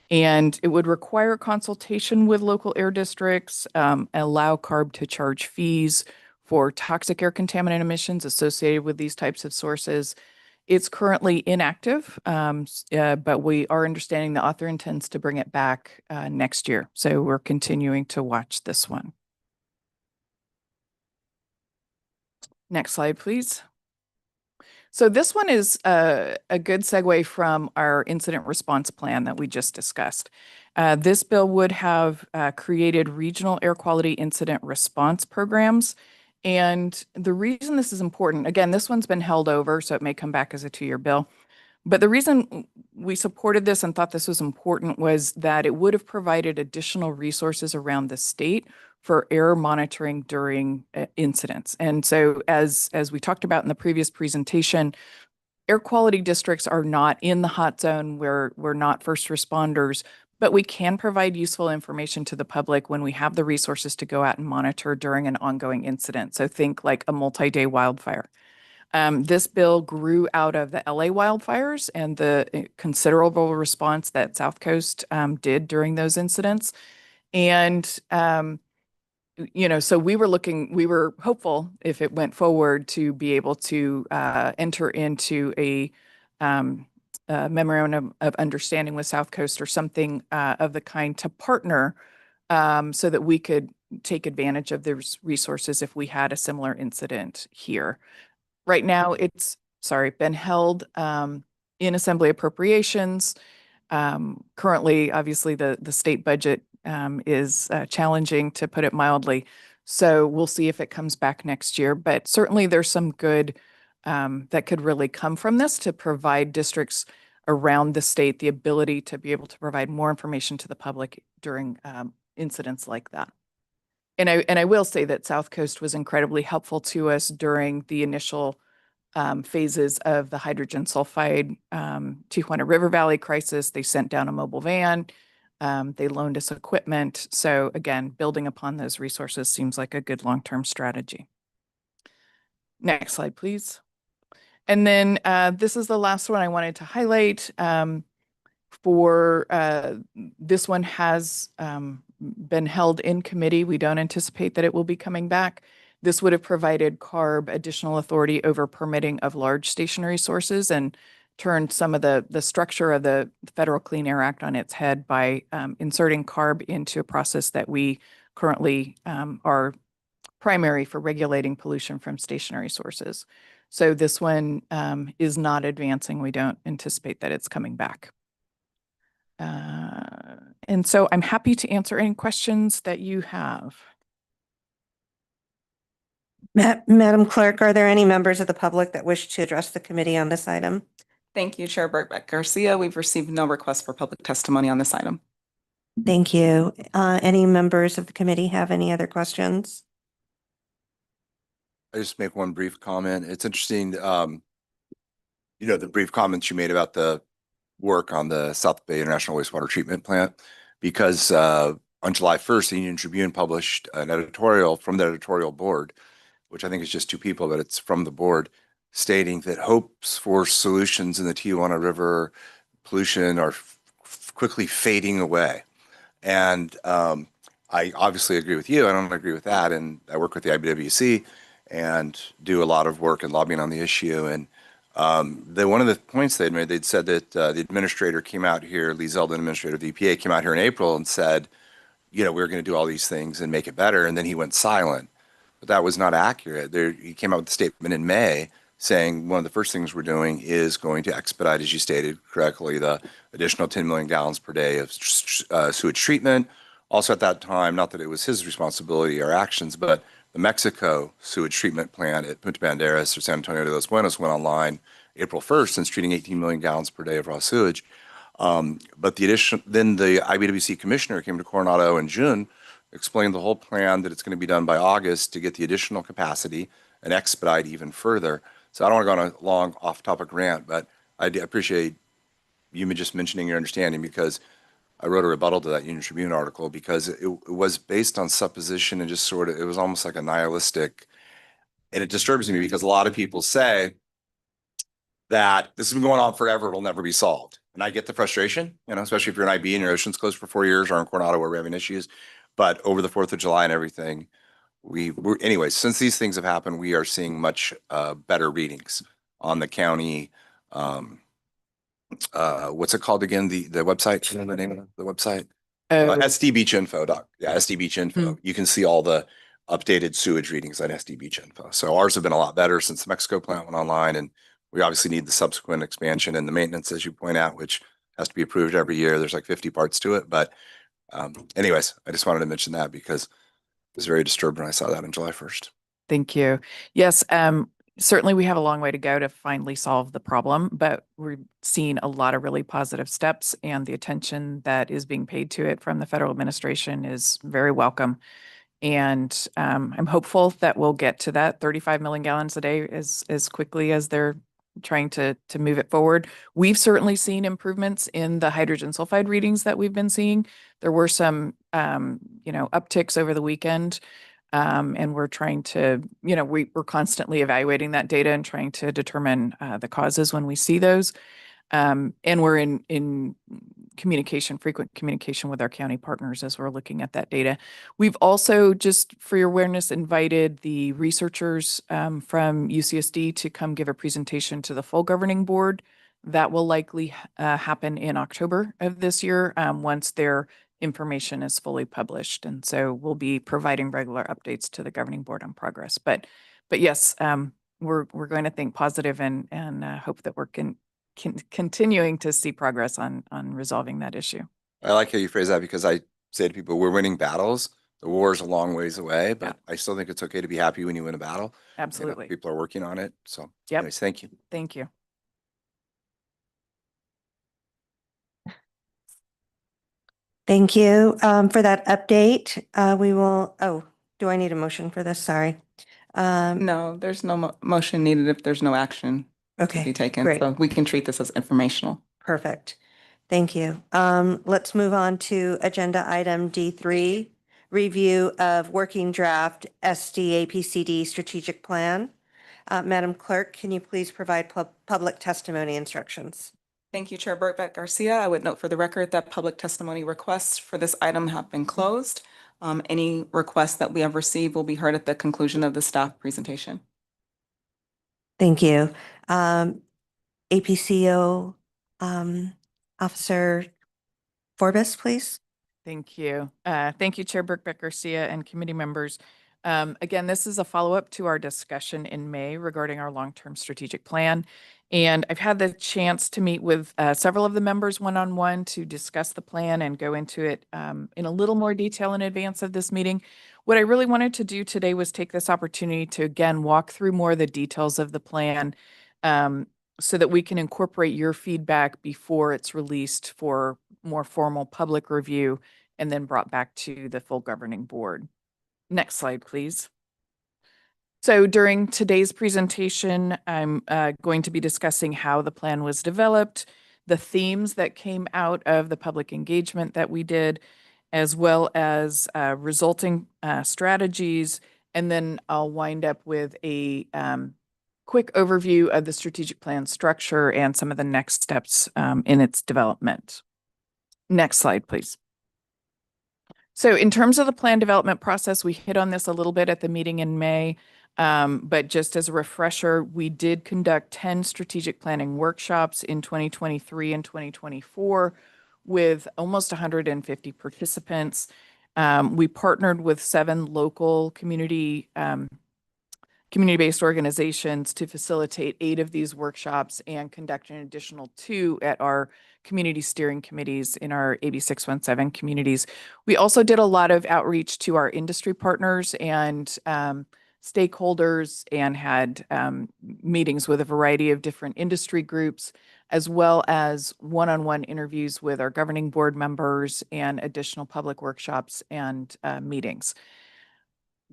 And it would require consultation with local air districts, allow CARB to charge fees for toxic air contaminant emissions associated with these types of sources. It's currently inactive, but we are understanding the author intends to bring it back next year. So we're continuing to watch this one. Next slide, please. So this one is a good segue from our incident response plan that we just discussed. This bill would have created regional air quality incident response programs. And the reason this is important, again, this one's been held over, so it may come back as a 2-year bill. But the reason we supported this and thought this was important was that it would have provided additional resources around the state for air monitoring during incidents. And so as we talked about in the previous presentation, air quality districts are not in the hot zone. We're not first responders, but we can provide useful information to the public when we have the resources to go out and monitor during an ongoing incident. So think like a multi-day wildfire. This bill grew out of the LA wildfires and the considerable response that South Coast did during those incidents. And, so we were hopeful if it went forward to be able to enter into a memorandum of understanding with South Coast or something of the kind to partner so that we could take advantage of those resources if we had a similar incident here. Right now, it's, been held in Assembly Appropriations. Currently, obviously, the state budget is challenging, to put it mildly. So we'll see if it comes back next year. But certainly, there's some good that could really come from this to provide districts around the state the ability to be able to provide more information to the public during incidents like that. And I will say that South Coast was incredibly helpful to us during the initial phases of the hydrogen sulfide Tijuana River Valley crisis. They sent down a mobile van. They loaned us equipment. So again, building upon those resources seems like a good long-term strategy. Next slide, please. And then this is the last one I wanted to highlight. This one has been held in committee. We don't anticipate that it will be coming back. This would have provided CARB additional authority over permitting of large stationary sources and turned some of the structure of the Federal Clean Air Act on its head by inserting CARB into a process that we currently are primary for regulating pollution from stationary sources. So this one is not advancing. We don't anticipate that it's coming back. And so I'm happy to answer any questions that you have. Madam Clerk, are there any members of the public that wish to address the committee on this item? Thank you, Chair Birkbeck Garcia. We've received no requests for public testimony on this item. Thank you. Any members of the committee have any other questions? I just make one brief comment. It's interesting, the brief comments you made about the work on the South Bay International Wastewater Treatment Plant, because on July 1st, the Union Tribune published an editorial from the editorial board, which I think is just two people, but it's from the board, stating that hopes for solutions in the Tijuana River pollution are quickly fading away. And I obviously agree with you. I don't agree with that. And I work with the IBWC and do a lot of work and lobbying on the issue. And one of the points they'd made, they'd said that the administrator came out here, Lee Zeldin, administrator of the EPA, came out here in April and said, we're going to do all these things and make it better. And then he went silent. But that was not accurate. He came out with a statement in May saying one of the first things we're doing is going to expedite, as you stated correctly, the additional 10 million gallons per day of sewage treatment. Also at that time, not that it was his responsibility or actions, but the Mexico sewage treatment plant at Punta Banderas or San Antonio de los Buenos went online April 1st and is treating 18 million gallons per day of raw sewage. But then the IBWC commissioner came to Coronado in June, explained the whole plan that it's going to be done by August to get the additional capacity and expedite even further. So I don't want to go on a long off-topic rant, but I appreciate you just mentioning your understanding, because I wrote a rebuttal to that Union Tribune article because it was based on supposition and just it was almost like a nihilistic, and it disturbs me because a lot of people say that this has been going on forever, it'll never be solved. And I get the frustration, especially if you're in IB and your ocean's closed for 4 years, or in Coronado where we're having issues. But over the 4th of July and everything, anyways, since these things have happened, we are seeing much better readings on the county. What's it called again? The website, the name of the website? SD Beach Info. SD Beach Info. You can see all the updated sewage readings on SD Beach Info. So ours have been a lot better since the Mexico plant went online, and we obviously need the subsequent expansion and the maintenance, as you point out, which has to be approved every year. There's like 50 parts to it. But anyways, I just wanted to mention that because I was very disturbed when I saw that on July 1st. Thank you. Yes, certainly we have a long way to go to finally solve the problem, but we're seeing a lot of really positive steps, and the attention that is being paid to it from the federal administration is very welcome. And I'm hopeful that we'll get to that 35 million gallons a day as quickly as they're trying to move it forward. We've certainly seen improvements in the hydrogen sulfide readings that we've been seeing. There were some, upticks over the weekend. And we're trying to, we're constantly evaluating that data and trying to determine the causes when we see those. And we're in frequent communication with our county partners as we're looking at that data. We've also, just for your awareness, invited the researchers from UCSD to come give a presentation to the full governing board. That will likely happen in October of this year once their information is fully published. And so we'll be providing regular updates to the governing board on progress. But yes, we're going to think positive and hope that we're continuing to see progress on resolving that issue. I like how you phrase that, because I say to people, we're winning battles. The war is a long ways away, but Yeah. I still think it's okay to be happy when you win a battle. Absolutely. People are working on it. So Yep. anyways, thank you. Thank you. Thank you for that update. Do I need a motion for this? Sorry. No, there's no motion needed if there's no action to Okay, be taken. great. So we can treat this as informational. Perfect. Thank you. Let's move on to agenda item D3, review of working draft SDAPCD strategic plan. Madam Clerk, can you please provide public testimony instructions? Thank you, Chair Burkett Garcia. I would note for the record that public testimony requests for this item have been closed. Any requests that we have received will be heard at the conclusion of the staff presentation. Thank you. APCO Officer Forbes, please. Thank you. Thank you, Chair Burkett Garcia and committee members. Again, this is a follow-up to our discussion in May regarding our long-term strategic plan. And I've had the chance to meet with several of the members one-on-one to discuss the plan and go into it in a little more detail in advance of this meeting. What I really wanted to do today was take this opportunity to, again, walk through more of the details of the plan so that we can incorporate your feedback before it's released for more formal public review and then brought back to the full governing board. Next slide, please. So during today's presentation, I'm going to be discussing how the plan was developed, the themes that came out of the public engagement that we did, as well as resulting strategies. And then I'll wind up with a quick overview of the strategic plan structure and some of the next steps in its development. Next slide, please. So in terms of the plan development process, we hit on this a little bit at the meeting in May. But just as a refresher, we did conduct 10 strategic planning workshops in 2023 and 2024 with almost 150 participants. We partnered with 7 local community-based organizations to facilitate 8 of these workshops and conduct an additional 2 at our community steering committees in our AB 617 communities. We also did a lot of outreach to our industry partners and stakeholders and had meetings with a variety of different industry groups, as well as one-on-one interviews with our governing board members and additional public workshops and meetings.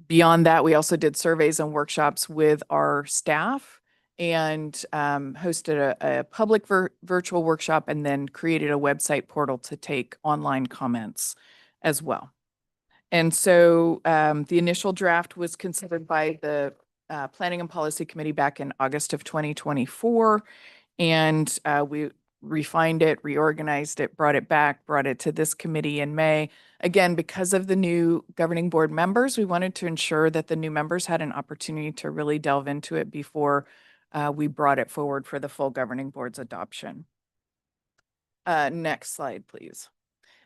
Beyond that, we also did surveys and workshops with our staff and hosted a public virtual workshop and then created a website portal to take online comments as well. And so the initial draft was considered by the Planning and Policy Committee back in August of 2024. And we refined it, reorganized it, brought it to this committee in May. Again, because of the new governing board members, we wanted to ensure that the new members had an opportunity to really delve into it before we brought it forward for the full governing board's adoption. Next slide, please.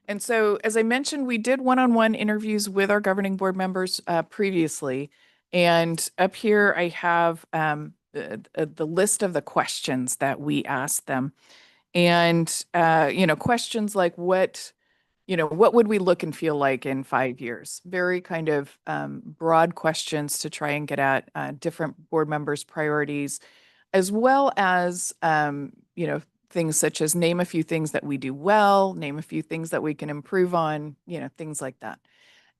And so, as I mentioned, we did one-on-one interviews with our governing board members previously. And up here, I have the list of the questions that we asked them. And, questions like what would we look and feel like in 5 years? Very kind of broad questions to try and get at different board members' priorities, as well as, things such as name a few things that we do well, name a few things that we can improve on, things like that.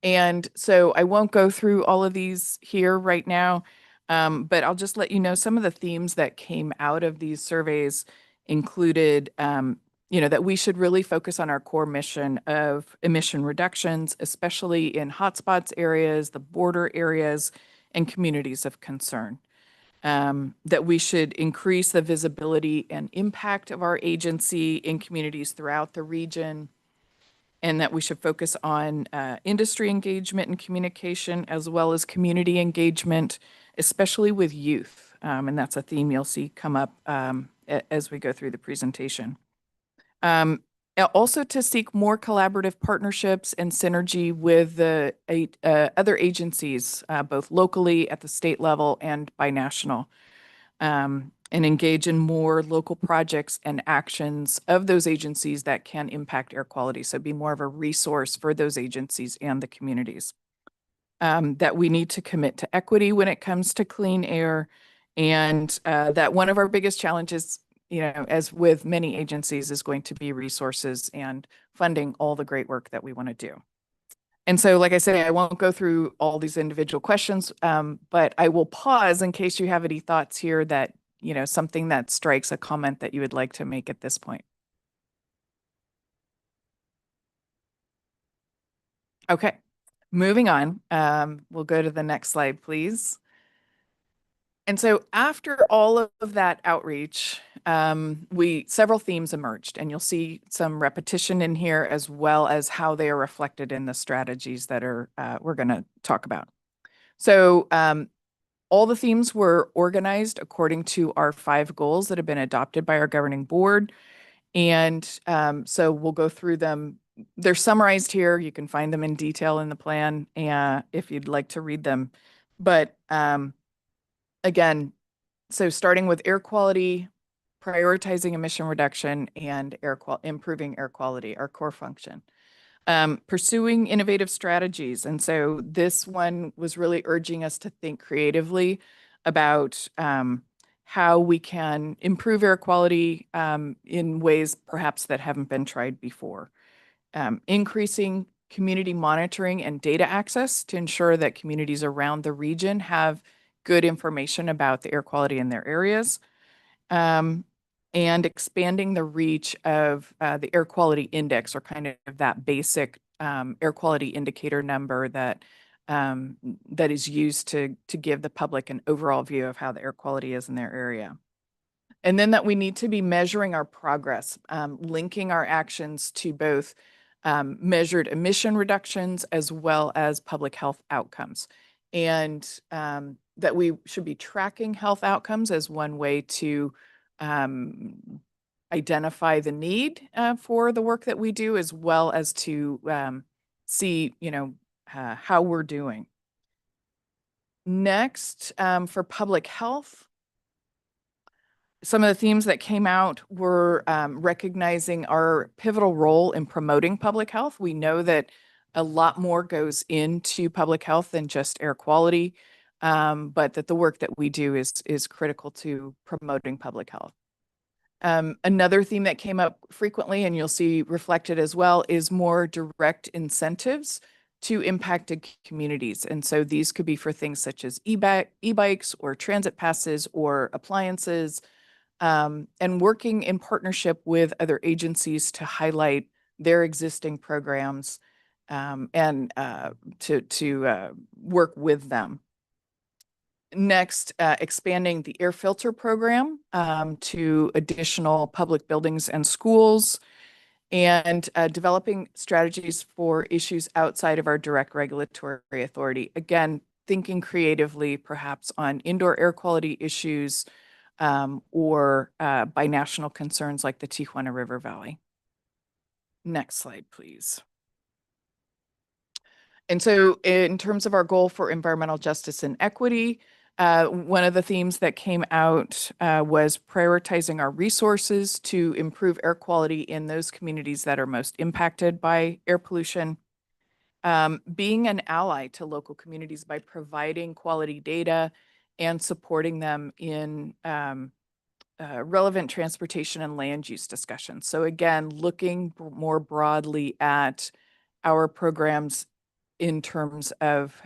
And so I won't go through all of these here right now, but I'll just let you know some of the themes that came out of these surveys included, that we should really focus on our core mission of emission reductions, especially in hotspots areas, the border areas, and communities of concern. That we should increase the visibility and impact of our agency in communities throughout the region, and that we should focus on industry engagement and communication, as well as community engagement, especially with youth. And that's a theme you'll see come up as we go through the presentation. Also to seek more collaborative partnerships and synergy with the other agencies, both locally at the state level and binational, and engage in more local projects and actions of those agencies that can impact air quality. So be more of a resource for those agencies and the communities. That we need to commit to equity when it comes to clean air, and that one of our biggest challenges, as with many agencies, is going to be resources and funding all the great work that we want to do. And so, like I said, I won't go through all these individual questions, but I will pause in case you have any thoughts here that, something that strikes a comment that you would like to make at this point. Okay, moving on. We'll go to the next slide, please. And so after all of that outreach, several themes emerged, and you'll see some repetition in here, as well as how they are reflected in the strategies that we're going to talk about. So all the themes were organized according to our 5 goals that have been adopted by our governing board. And so we'll go through them. They're summarized here. You can find them in detail in the plan if you'd like to read them. But again, so starting with air quality, prioritizing emission reduction, and improving air quality, our core function. Pursuing innovative strategies. And so this one was really urging us to think creatively about how we can improve air quality in ways perhaps that haven't been tried before. Increasing community monitoring and data access to ensure that communities around the region have good information about the air quality in their areas. And expanding the reach of the air quality index, or kind of that basic air quality indicator number that that is used to give the public an overall view of how the air quality is in their area. And then that we need to be measuring our progress, linking our actions to both measured emission reductions as well as public health outcomes. And that we should be tracking health outcomes as one way to identify the need for the work that we do, as well as to see, how we're doing. Next, for public health, some of the themes that came out were recognizing our pivotal role in promoting public health. We know that a lot more goes into public health than just air quality, but that the work that we do is critical to promoting public health. Another theme that came up frequently, and you'll see reflected as well, is more direct incentives to impacted communities. And so these could be for things such as e-bikes or transit passes or appliances, and working in partnership with other agencies to highlight their existing programs and to work with them. Next, expanding the air filter program to additional public buildings and schools, and developing strategies for issues outside of our direct regulatory authority. Again, thinking creatively, perhaps on indoor air quality issues or binational concerns like the Tijuana River Valley. Next slide, please. And so in terms of our goal for environmental justice and equity, one of the themes that came out was prioritizing our resources to improve air quality in those communities that are most impacted by air pollution. Being an ally to local communities by providing quality data and supporting them in relevant transportation and land use discussions. So again, looking more broadly at our programs in terms of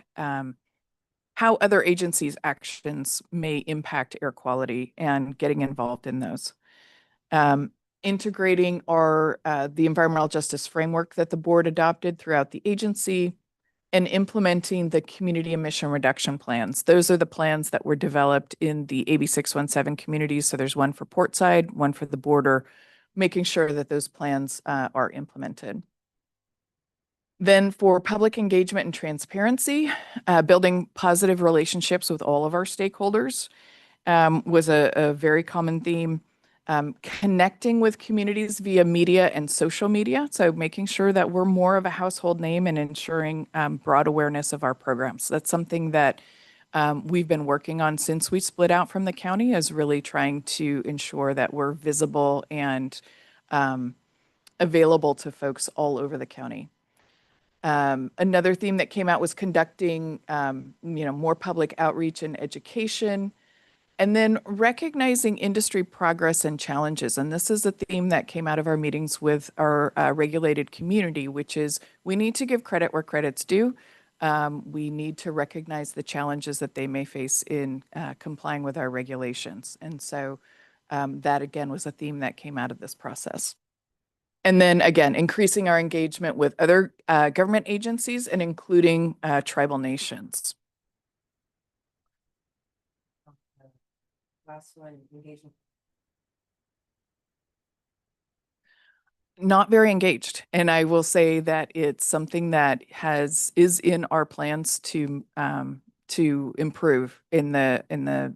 how other agencies' actions may impact air quality and getting involved in those. Integrating our the environmental justice framework that the board adopted throughout the agency, and implementing the community emission reduction plans. Those are the plans that were developed in the AB 617 communities. So there's one for Portside, one for the border, making sure that those plans are implemented. Then for public engagement and transparency, building positive relationships with all of our stakeholders was a very common theme. Connecting with communities via media and social media. So making sure that we're more of a household name and ensuring broad awareness of our programs. That's something that we've been working on since we split out from the county, is really trying to ensure that we're visible and available to folks all over the county. Another theme that came out was conducting more public outreach and education. And then recognizing industry progress and challenges. And this is a theme that came out of our meetings with our regulated community, which is we need to give credit where credit's due. We need to recognize the challenges that they may face in complying with our regulations. And so that, again, was a theme that came out of this process. And then, again, increasing our engagement with other government agencies and including tribal nations. Last one, engagement. Not very engaged. And I will say that it's something that is in our plans to improve you'll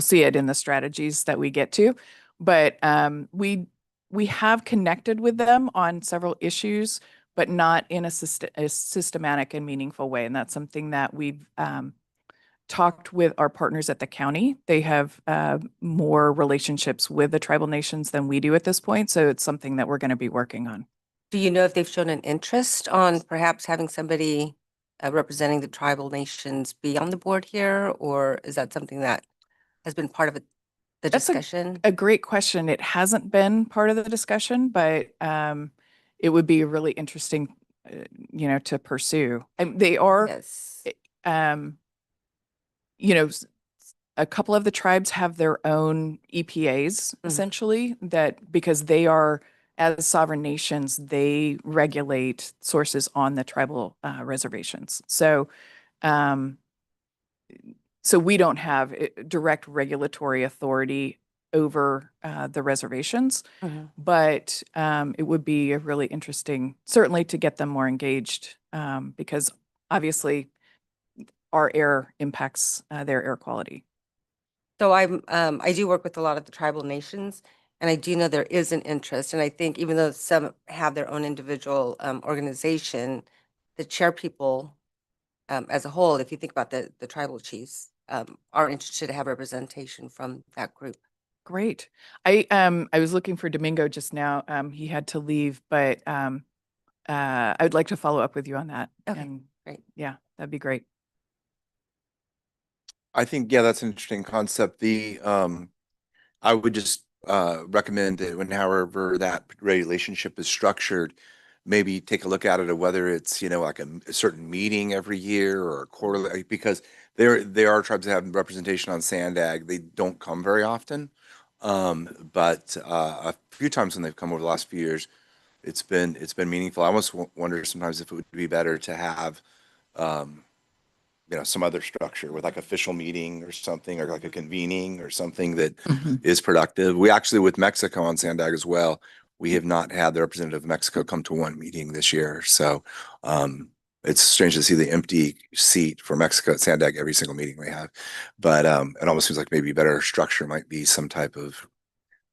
see it in the strategies that we get to, but we have connected with them on several issues, but not in a systematic and meaningful way. And that's something that we've talked with our partners at the county. They have more relationships with the tribal nations than we do at this point. So it's something that we're going to be working on. Do you know if they've shown an interest on perhaps having somebody representing the tribal nations be on the board here? Or is that something that has been part of the That's discussion? A great question. It hasn't been part of the discussion, but it would be really interesting, to pursue. And they are. Yes. you know, a couple of the tribes have their own EPAs essentially that because they are as sovereign nations, they regulate sources on the tribal reservations. So, so we don't have direct regulatory authority over the reservations, but it would be a really interesting, certainly to get them more engaged because obviously our air impacts their air quality. So I do work with a lot of the tribal nations, and I do know there is an interest. And I think even though some have their own individual organization, the chair people as a whole, if you think about the tribal chiefs, are interested to have representation from that group. Great. I was looking for Domingo just now. He had to leave, but I would like to follow up with you on that. Okay, And great. yeah, that'd be great. I think, yeah, that's an interesting concept. I would just recommend that when however that relationship is structured, maybe take a look at it of whether it's, like a certain meeting every year or quarterly, because there are tribes that have representation on Sandag. They don't come very often. But a few times when they've come over the last few years, it's been meaningful. I almost wonder sometimes if it would be better to have some other structure with like official meeting or something, or like a convening or something that is productive. We actually, with Mexico on Sandag as well, we have not had the representative of Mexico come to one meeting this year. So it's strange to see the empty seat for Mexico at Sandag every single meeting we have. But it almost seems like maybe a better structure might be some type of,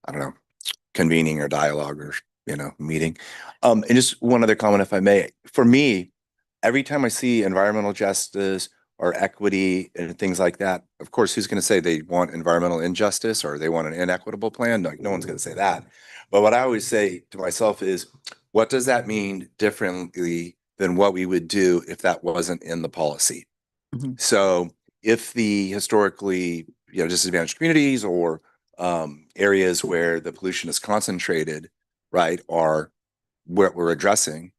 I don't know, convening or dialogue or, meeting. And just one other comment, if I may. For me, every time I see environmental justice or equity and things like that, of course, who's going to say they want environmental injustice or they want an inequitable plan? No one's going to say that. But what I always say to myself is, what does that mean differently than what we would do if that wasn't in the policy? So if the historically, disadvantaged communities or areas where the pollution is concentrated, right, are what we're addressing,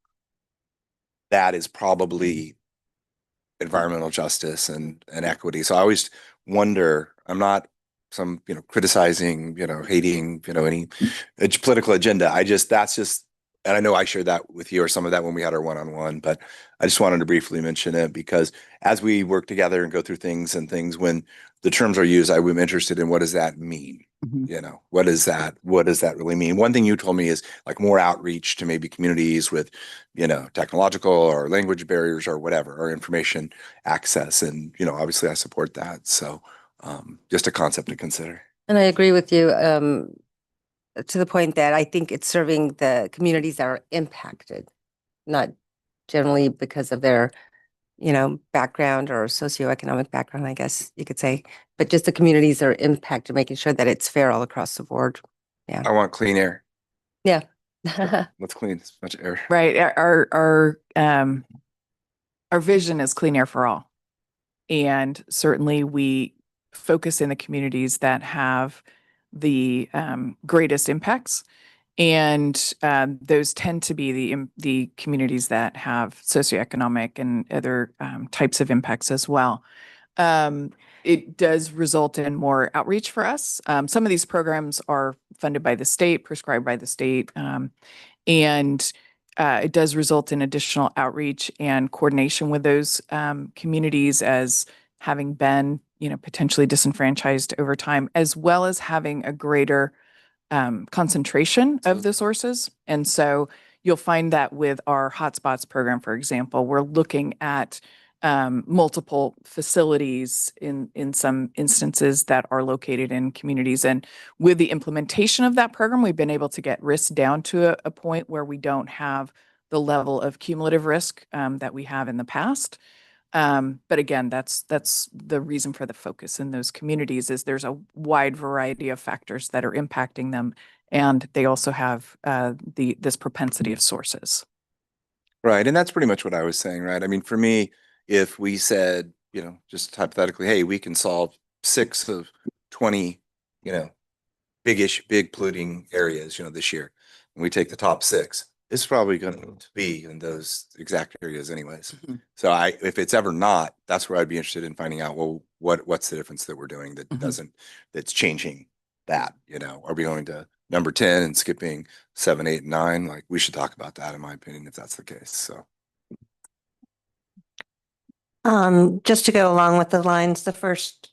that is probably environmental justice and equity. So I always wonder, I'm not criticizing, hating, any political agenda. And I know I shared that with you or some of that when we had our one-on-one, but I just wanted to briefly mention it because as we work together and go through things when the terms are used, I'm interested in what does that mean? What does that really mean? One thing you told me is like more outreach to maybe communities with, technological or language barriers or whatever, or information access. And, obviously I support that. So just a concept to consider. And I agree with you to the point that I think it's serving the communities that are impacted, not generally because of their, background or socioeconomic background, I guess you could say, but just the communities that are impacted, making sure that it's fair all across the board. Yeah. I want clean air. Yeah. Let's clean as much air. Right. Our vision is clean air for all. And certainly we focus in the communities that have the greatest impacts. And those tend to be the communities that have socioeconomic and other types of impacts as well. It does result in more outreach for us. Some of these programs are funded by the state, prescribed by the state, and it does result in additional outreach and coordination with those communities as having been, potentially disenfranchised over time, as well as having a greater concentration of the sources. And so you'll find that with our hotspots program, for example, we're looking at multiple facilities in some instances that are located in communities. And with the implementation of that program, we've been able to get risk down to a point where we don't have the level of cumulative risk that we have in the past. But again, that's the reason for the focus in those communities is there's a wide variety of factors that are impacting them, and they also have this propensity of sources. Right. And that's pretty much what I was saying, right? I mean, for me, if we said, just hypothetically, hey, we can solve 6 of 20, big polluting areas, this year, and we take the top 6, It's probably going to be in those exact areas anyways. Mhm. So if it's ever not, that's where I'd be interested in finding out, well, what's the difference that we're doing that Mhm. that's changing that, are we going to number 10 and skipping 7, 8, and 9? Like, we should talk about that, in my opinion, if that's the case. So. Just to go along with the lines, the first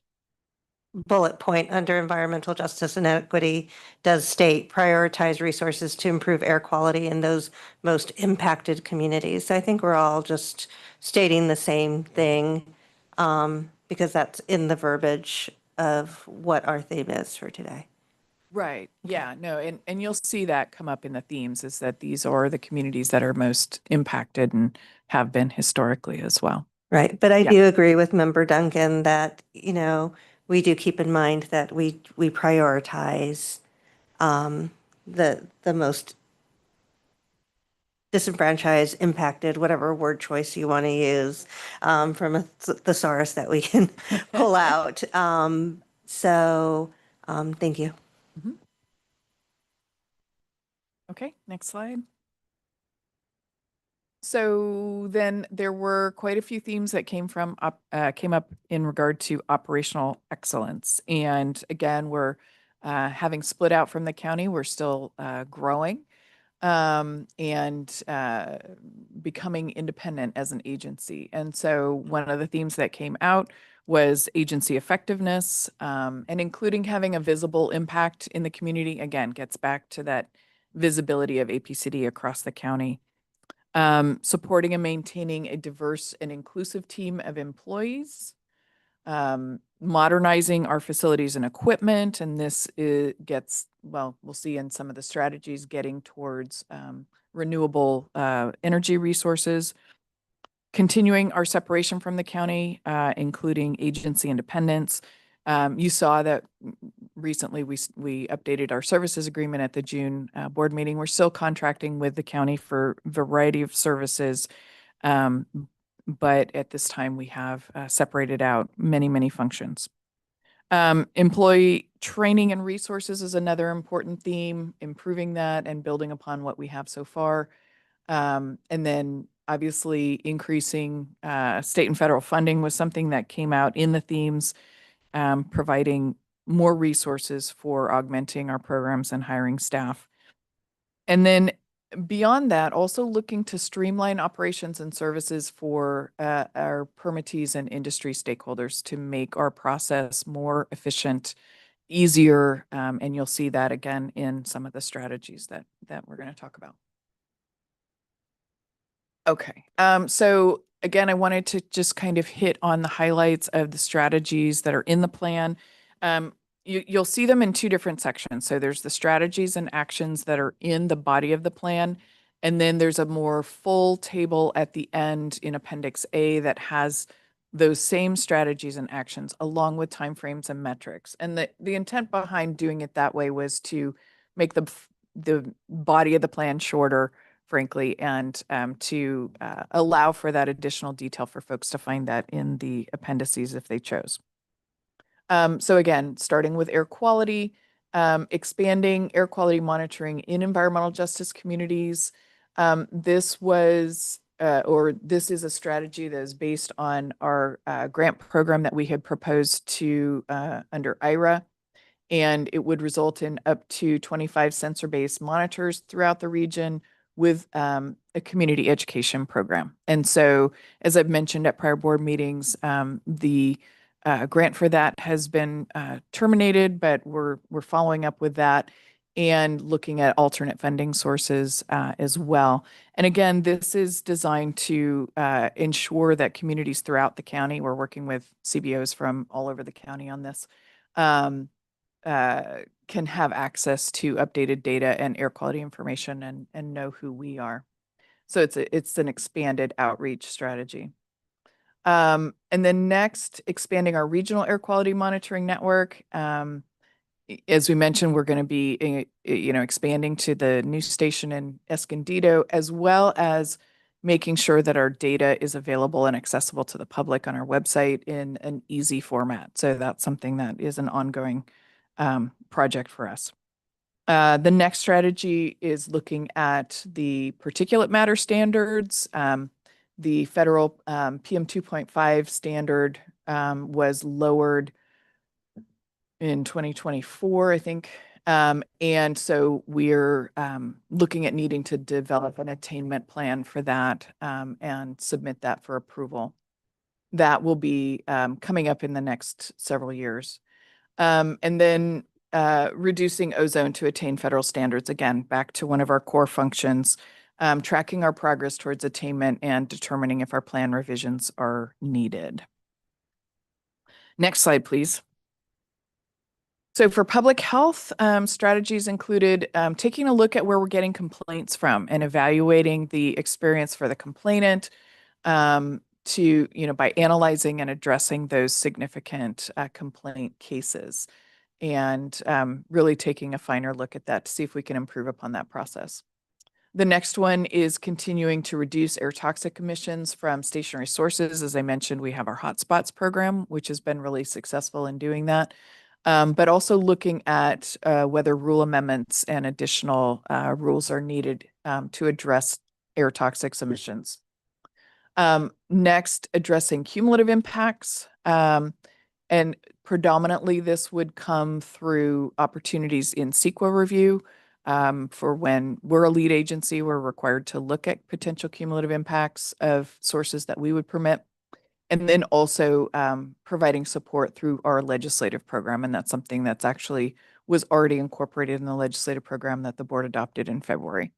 bullet point under environmental justice and equity does state prioritize resources to improve air quality in those most impacted communities. So I think we're all just stating the same thing because that's in the verbiage of what our theme is for today. Right. Yeah, no, and you'll see that come up in the themes is that these are the communities that are most impacted and have been historically as well. Right. But I Yeah. do agree with Member Duncan that, we do keep in mind that we prioritize the most disenfranchised, impacted, whatever word choice you want to use from a thesaurus that we can pull out. Thank you. Okay, next slide. So then there were quite a few themes that came up in regard to operational excellence. And again, we're having split out from the county, we're still growing and becoming independent as an agency. And so one of the themes that came out was agency effectiveness and including having a visible impact in the community. Again, gets back to that visibility of APCD across the county. Supporting and maintaining a diverse and inclusive team of employees, modernizing our facilities and equipment, and this we'll see in some of the strategies getting towards renewable energy resources, continuing our separation from the county, including agency independence. You saw that recently we updated our services agreement at the June board meeting. We're still contracting with the county for a variety of services, but at this time we have separated out many functions. Employee training and resources is another important theme, improving that and building upon what we have so far. And then obviously increasing state and federal funding was something that came out in the themes, providing more resources for augmenting our programs and hiring staff. And then beyond that, also looking to streamline operations and services for our permittees and industry stakeholders to make our process more efficient, easier, and you'll see that again in some of the strategies that we're going to talk about. Okay, so again, I wanted to just kind of hit on the highlights of the strategies that are in the plan. You'll see them in two different sections. So there's the strategies and actions that are in the body of the plan. And then there's a more full table at the end in Appendix A that has those same strategies and actions along with timeframes and metrics. And the intent behind doing it that way was to make the body of the plan shorter, frankly, and to allow for that additional detail for folks to find that in the appendices if they chose. So again, starting with air quality, expanding air quality monitoring in environmental justice communities. This is a strategy that is based on our grant program that we had proposed to under IRA. And it would result in up to 25 sensor-based monitors throughout the region with a community education program. And so, as I've mentioned at prior board meetings, the grant for that has been terminated, but we're following up with that and looking at alternate funding sources as well. And again, this is designed to ensure that communities throughout the county, we're working with CBOs from all over the county on this, can have access to updated data and air quality information and know who we are. So it's an expanded outreach strategy. And then next, expanding our regional air quality monitoring network. As we mentioned, we're going to be, expanding to the new station in Escondido, as well as making sure that our data is available and accessible to the public on our website in an easy format. So that's something that is an ongoing project for us. The next strategy is looking at the particulate matter standards. The federal PM 2.5 standard was lowered in 2024, I think. And so we're looking at needing to develop an attainment plan for that and submit that for approval. That will be coming up in the next several years. And then reducing ozone to attain federal standards, again, back to one of our core functions, tracking our progress towards attainment and determining if our plan revisions are needed. Next slide, please. So for public health, strategies included taking a look at where we're getting complaints from and evaluating the experience for the complainant by analyzing and addressing those significant complaint cases and really taking a finer look at that to see if we can improve upon that process. The next one is continuing to reduce air toxic emissions from stationary sources. As I mentioned, we have our hotspots program, which has been really successful in doing that. But also looking at whether rule amendments and additional rules are needed to address air toxics emissions. Next, addressing cumulative impacts. And predominantly, this would come through opportunities in CEQA review. For when we're a lead agency, we're required to look at potential cumulative impacts of sources that we would permit. And then also providing support through our legislative program. And that's something that's actually was already incorporated in the legislative program that the board adopted in February.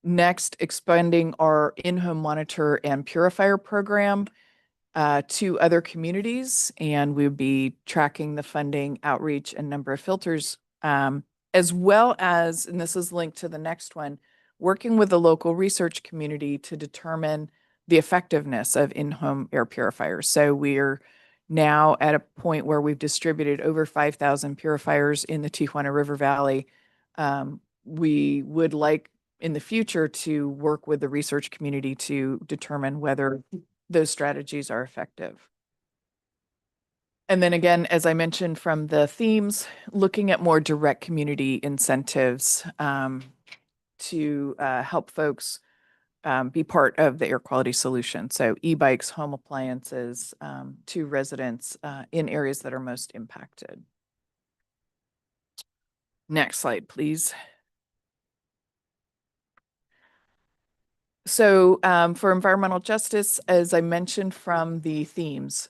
Next, expanding our in-home monitor and purifier program to other communities. And we'll be tracking the funding, outreach, and number of filters, as well as, and this is linked to the next one, working with the local research community to determine the effectiveness of in-home air purifiers. So we're now at a point where we've distributed over 5,000 purifiers in the Tijuana River Valley. We would like in the future to work with the research community to determine whether those strategies are effective. And then again, as I mentioned from the themes, looking at more direct community incentives to help folks be part of the air quality solution. So e-bikes, home appliances to residents in areas that are most impacted. Next slide, please. So for environmental justice, as I mentioned from the themes,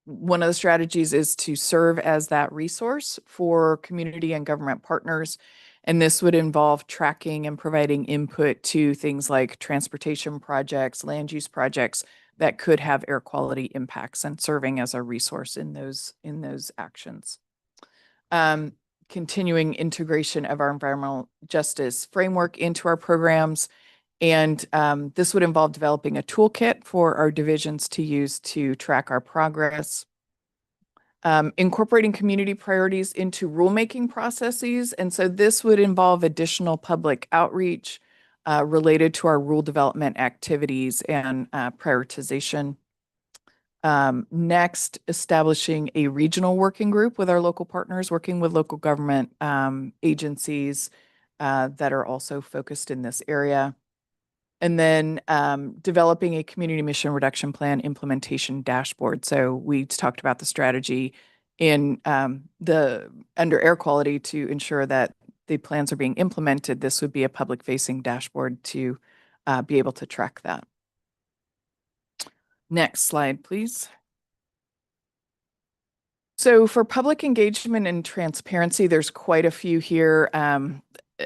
one of the strategies is to serve as that resource for community and government partners. And this would involve tracking and providing input to things like transportation projects, land use projects that could have air quality impacts and serving as a resource in those actions. Continuing integration of our environmental justice framework into our programs. And this would involve developing a toolkit for our divisions to use to track our progress. Incorporating community priorities into rulemaking processes. And so this would involve additional public outreach related to our rule development activities and prioritization. Next, establishing a regional working group with our local partners, working with local government agencies that are also focused in this area. And then developing a community mission reduction plan implementation dashboard. So we talked about the strategy in under air quality to ensure that the plans are being implemented. This would be a public facing dashboard to be able to track that. Next slide, please. So for public engagement and transparency, there's quite a few here.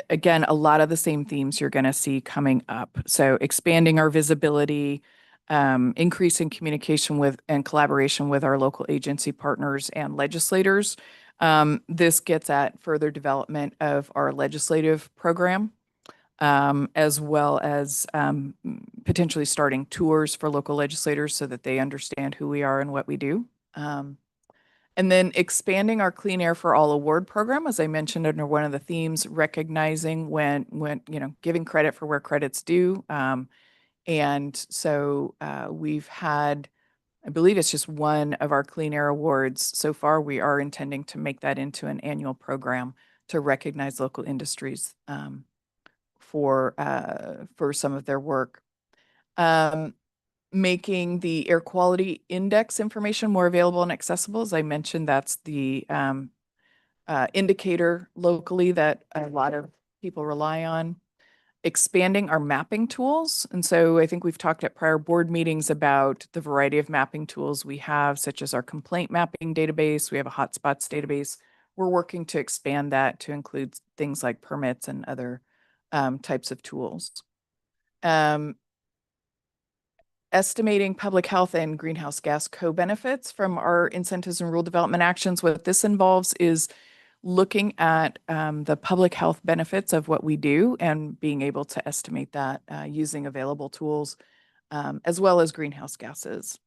Again, a lot of the same themes you're going to see coming up. So expanding our visibility, increasing communication with and collaboration with our local agency partners and legislators. This gets at further development of our legislative program, as well as potentially starting tours for local legislators so that they understand who we are and what we do. And then expanding our Clean Air for All award program, as I mentioned under one of the themes, recognizing when giving credit for where credit's due. And so we've had I believe it's just one of our Clean Air Awards. So far, we are intending to make that into an annual program to recognize local industries for some of their work. Making the air quality index information more available and accessible. As I mentioned, that's the indicator locally that a lot of people rely on. Expanding our mapping tools. And so I think we've talked at prior board meetings about the variety of mapping tools we have, such as our complaint mapping database. We have a hotspots database. We're working to expand that to include things like permits and other types of tools. Estimating public health and greenhouse gas co-benefits from our incentives and rule development actions. What this involves is looking at the public health benefits of what we do and being able to estimate that using available tools, as well as greenhouse gases.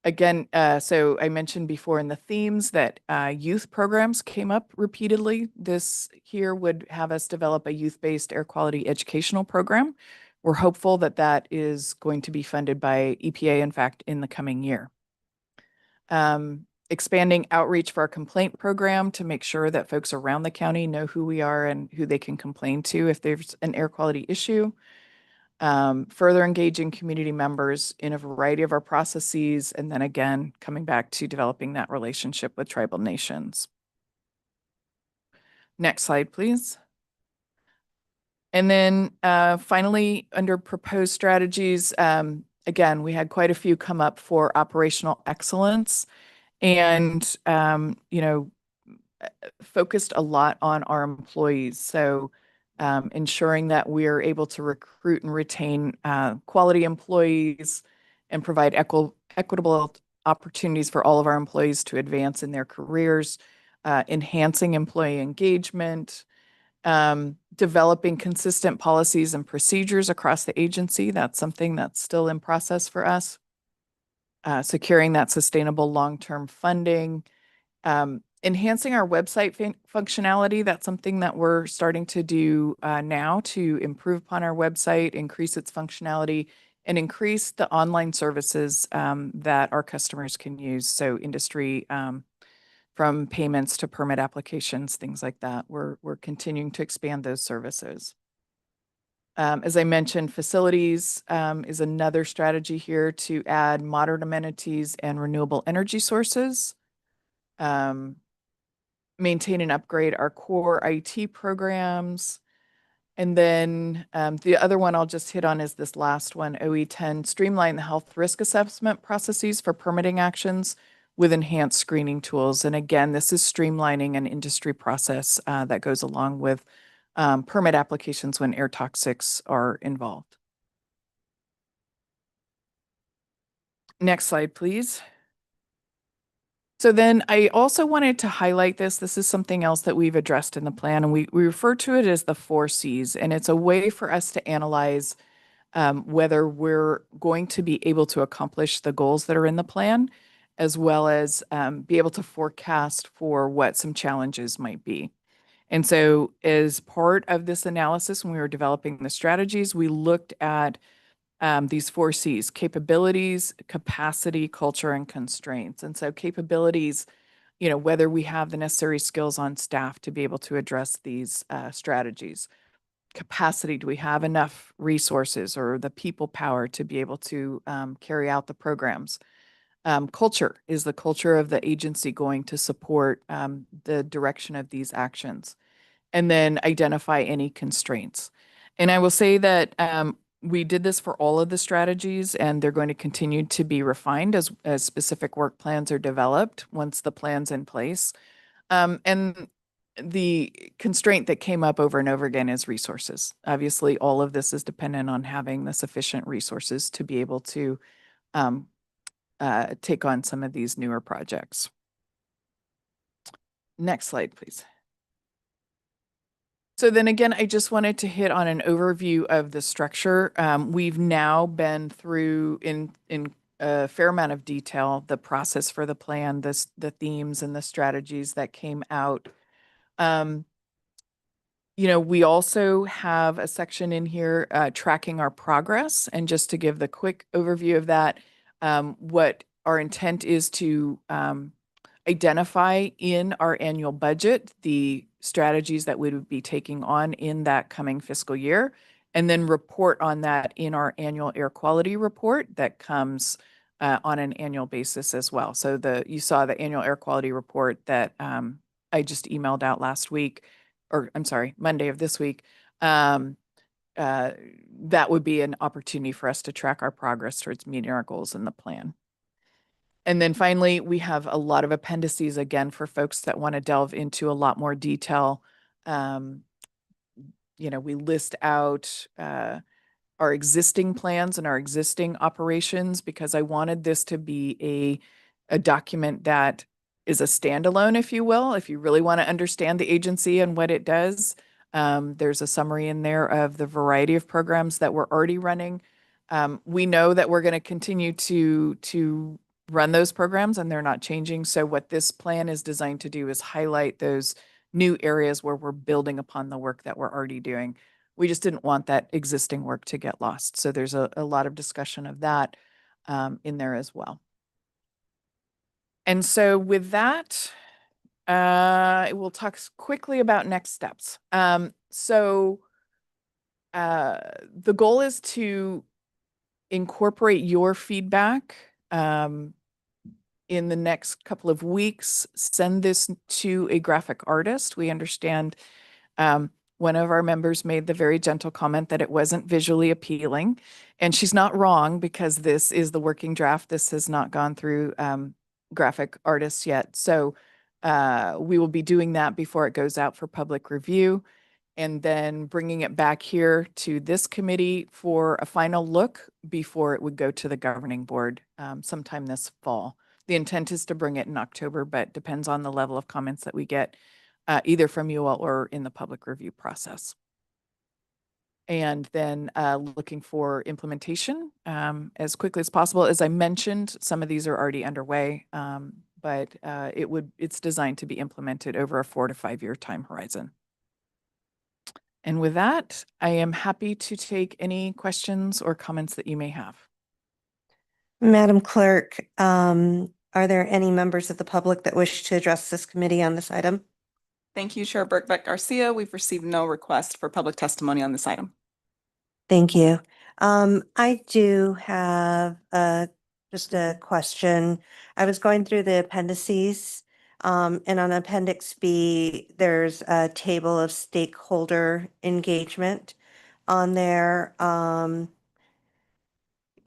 Again, so I mentioned before in the themes that youth programs came up repeatedly. This here would have us develop a youth-based air quality educational program. We're hopeful that that is going to be funded by EPA, in fact, in the coming year. Expanding outreach for our complaint program to make sure that folks around the county know who we are and who they can complain to if there's an air quality issue. Further engaging community members in a variety of our processes, and then again, coming back to developing that relationship with tribal nations. Next slide, please. And then finally, under proposed strategies, again, we had quite a few come up for operational excellence and, focused a lot on our employees. So ensuring that we're able to recruit and retain quality employees and provide equitable opportunities for all of our employees to advance in their careers, enhancing employee engagement, developing consistent policies and procedures across the agency. That's something that's still in process for us. Securing that sustainable long-term funding, enhancing our website functionality. That's something that we're starting to do now to improve upon our website, increase its functionality, and increase the online services that our customers can use. So industry, from payments to permit applications, things like that. We're continuing to expand those services. As I mentioned, facilities is another strategy here to add modern amenities and renewable energy sources. Maintain and upgrade our core IT programs. And then the other one I'll just hit on is this last one, OE10, streamline the health risk assessment processes for permitting actions with enhanced screening tools. And again, this is streamlining an industry process that goes along with permit applications when air toxics are involved. Next slide, please. So then I also wanted to highlight this. This is something else that we've addressed in the plan, and we refer to it as the 4 Cs. And it's a way for us to analyze whether we're going to be able to accomplish the goals that are in the plan, as well as be able to forecast for what some challenges might be. And so as part of this analysis, when we were developing the strategies, we looked at these 4 Cs: capabilities, capacity, culture, and constraints. And so capabilities, whether we have the necessary skills on staff to be able to address these strategies. Capacity, do we have enough resources or the people power to be able to carry out the programs? Culture, is the culture of the agency going to support the direction of these actions? And then identify any constraints. And I will say that we did this for all of the strategies, and they're going to continue to be refined as specific work plans are developed once the plan's in place. And the constraint that came up over and over again is resources. Obviously, all of this is dependent on having the sufficient resources to be able to take on some of these newer projects. Next slide, please. So then again, I just wanted to hit on an overview of the structure. We've now been through in a fair amount of detail the process for the plan, the themes and the strategies that came out. We also have a section in here tracking our progress. And just to give the quick overview of that, What our intent is to identify in our annual budget the strategies that we would be taking on in that coming fiscal year, and then report on that in our annual air quality report that comes on an annual basis as well. So you saw the annual air quality report that I just emailed out last week, or I'm sorry, Monday of this week. That would be an opportunity for us to track our progress towards meeting our goals in the plan. And then finally, we have a lot of appendices again for folks that want to delve into a lot more detail. We list out our existing plans and our existing operations because I wanted this to be a document that is a standalone, if you will. If you really want to understand the agency and what it does, there's a summary in there of the variety of programs that we're already running. We know that we're going to continue to run those programs and they're not changing. So what this plan is designed to do is highlight those new areas where we're building upon the work that we're already doing. We just didn't want that existing work to get lost. So there's a lot of discussion of that in there as well. And so with that, we'll talk quickly about next steps. So the goal is to incorporate your feedback in the next couple of weeks, send this to a graphic artist. We understand one of our members made the very gentle comment that it wasn't visually appealing. And she's not wrong because this is the working draft. This has not gone through graphic artists yet. So we will be doing that before it goes out for public review and then bringing it back here to this committee for a final look before it would go to the governing board sometime this fall. The intent is to bring it in October, but depends on the level of comments that we get either from you all or in the public review process. And then looking for implementation as quickly as possible. As I mentioned, some of these are already underway, but it's designed to be implemented over a 4 to 5 year time horizon. And with that, I am happy to take any questions or comments that you may have. Madam Clerk, are there any members of the public that wish to address this committee on this item? Thank you, Chair Birkbeck Garcia. We've received no request for public testimony on this item. Thank you. I do have just a question. I was going through the appendices, and on Appendix B, there's a table of stakeholder engagement on there.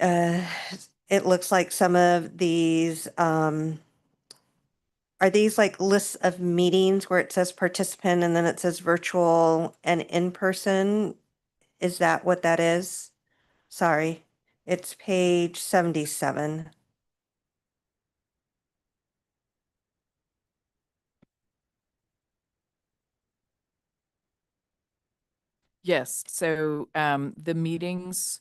It looks like some of these, are these like lists of meetings where it says participant and then it says virtual and in person? Is that what that is? Sorry, it's page 77. Yes, so the meetings,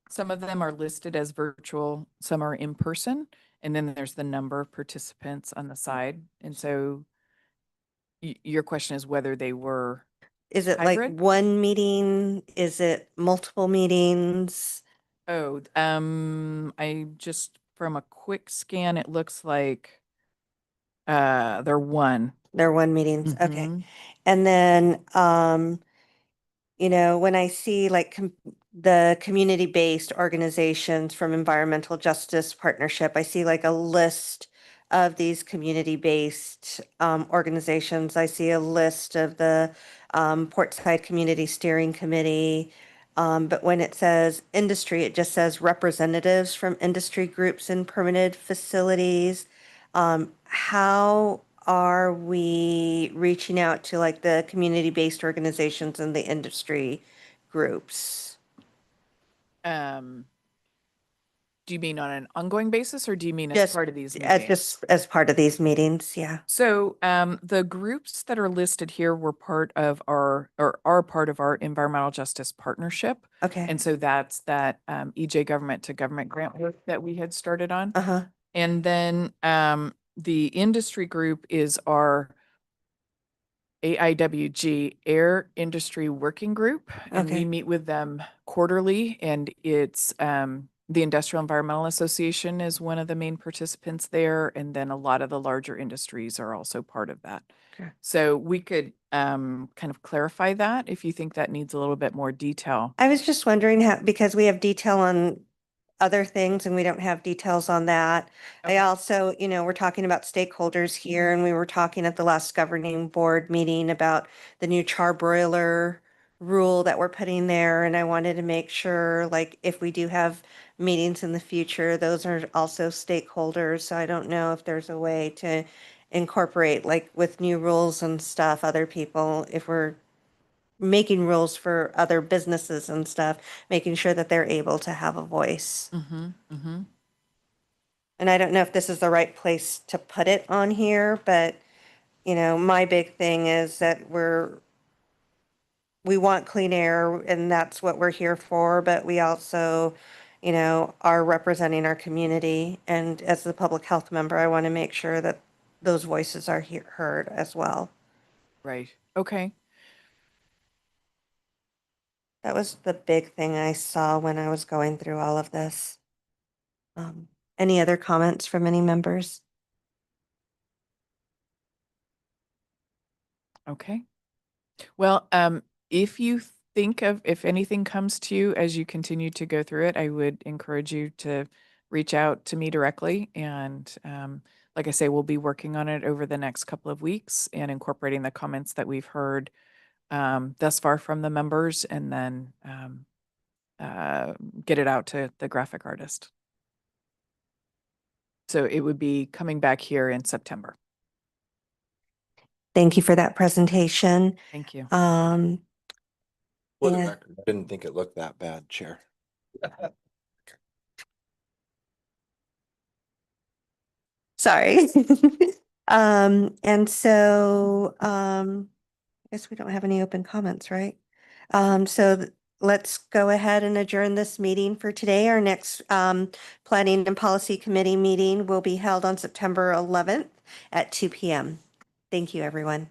some of them are listed as virtual, some are in person, and then there's the number of participants on the side. And so your question is whether they were Is it like hybrid? one meeting? Is it multiple meetings? Oh, I just, from a quick scan, it looks like they're one. They're one meetings, okay. Mhm. And then, when I see like the community-based organizations from Environmental Justice Partnership, I see like a list of these community-based organizations. I see a list of the Portside Community Steering Committee. But when it says industry, it just says representatives from industry groups and permitted facilities. How are we reaching out to like the community-based organizations and the industry groups? Do you mean on an ongoing basis or do you mean as Just part of these as meetings? just as part of these meetings, yeah. So the groups that are listed here were part of our, or are part of our environmental justice partnership. Okay. And so that's that EJ government to government grant work that we had started on. Uh-huh. And then the industry group is our AIWG, Air Industry Working Group. And we Okay. meet with them quarterly, and it's The Industrial Environmental Association is one of the main participants there, and then a lot of the larger industries are also part of that. Okay. So we could kind of clarify that if you think that needs a little bit more detail. I was just wondering how, because we have detail on other things and we don't have details on that. Okay. I also, we're talking about stakeholders here, and we were talking at the last governing board meeting about the new charbroiler rule that we're putting there. And I wanted to make sure, like, if we do have meetings in the future, those are also stakeholders. So I don't know if there's a way to incorporate, like with new rules and stuff, other people, if we're making rules for other businesses and stuff, making sure that they're able to have a voice. Mm-hmm, mm-hmm. And I don't know if this is the right place to put it on here, but, my big thing is that we want clean air, and that's what we're here for, but we also, are representing our community. And as the public health member, I want to make sure that those voices are heard as well. Right. Okay. That was the big thing I saw when I was going through all of this. Any other comments from any members? Okay. Well, if you think of, if anything comes to you as you continue to go through it, I would encourage you to reach out to me directly. And like I say, we'll be working on it over the next couple of weeks and incorporating the comments that we've heard thus far from the members, and then get it out to the graphic artist. So it would be coming back here in September. Thank you for that presentation. Thank you. Um, For the Yeah. record, I didn't think it looked that bad, Chair. Sorry. And so, I guess we don't have any open comments, right? Let's go ahead and adjourn this meeting for today. Our next, Planning and Policy Committee meeting will be held on September 11th at 2 p.m. Thank you, everyone.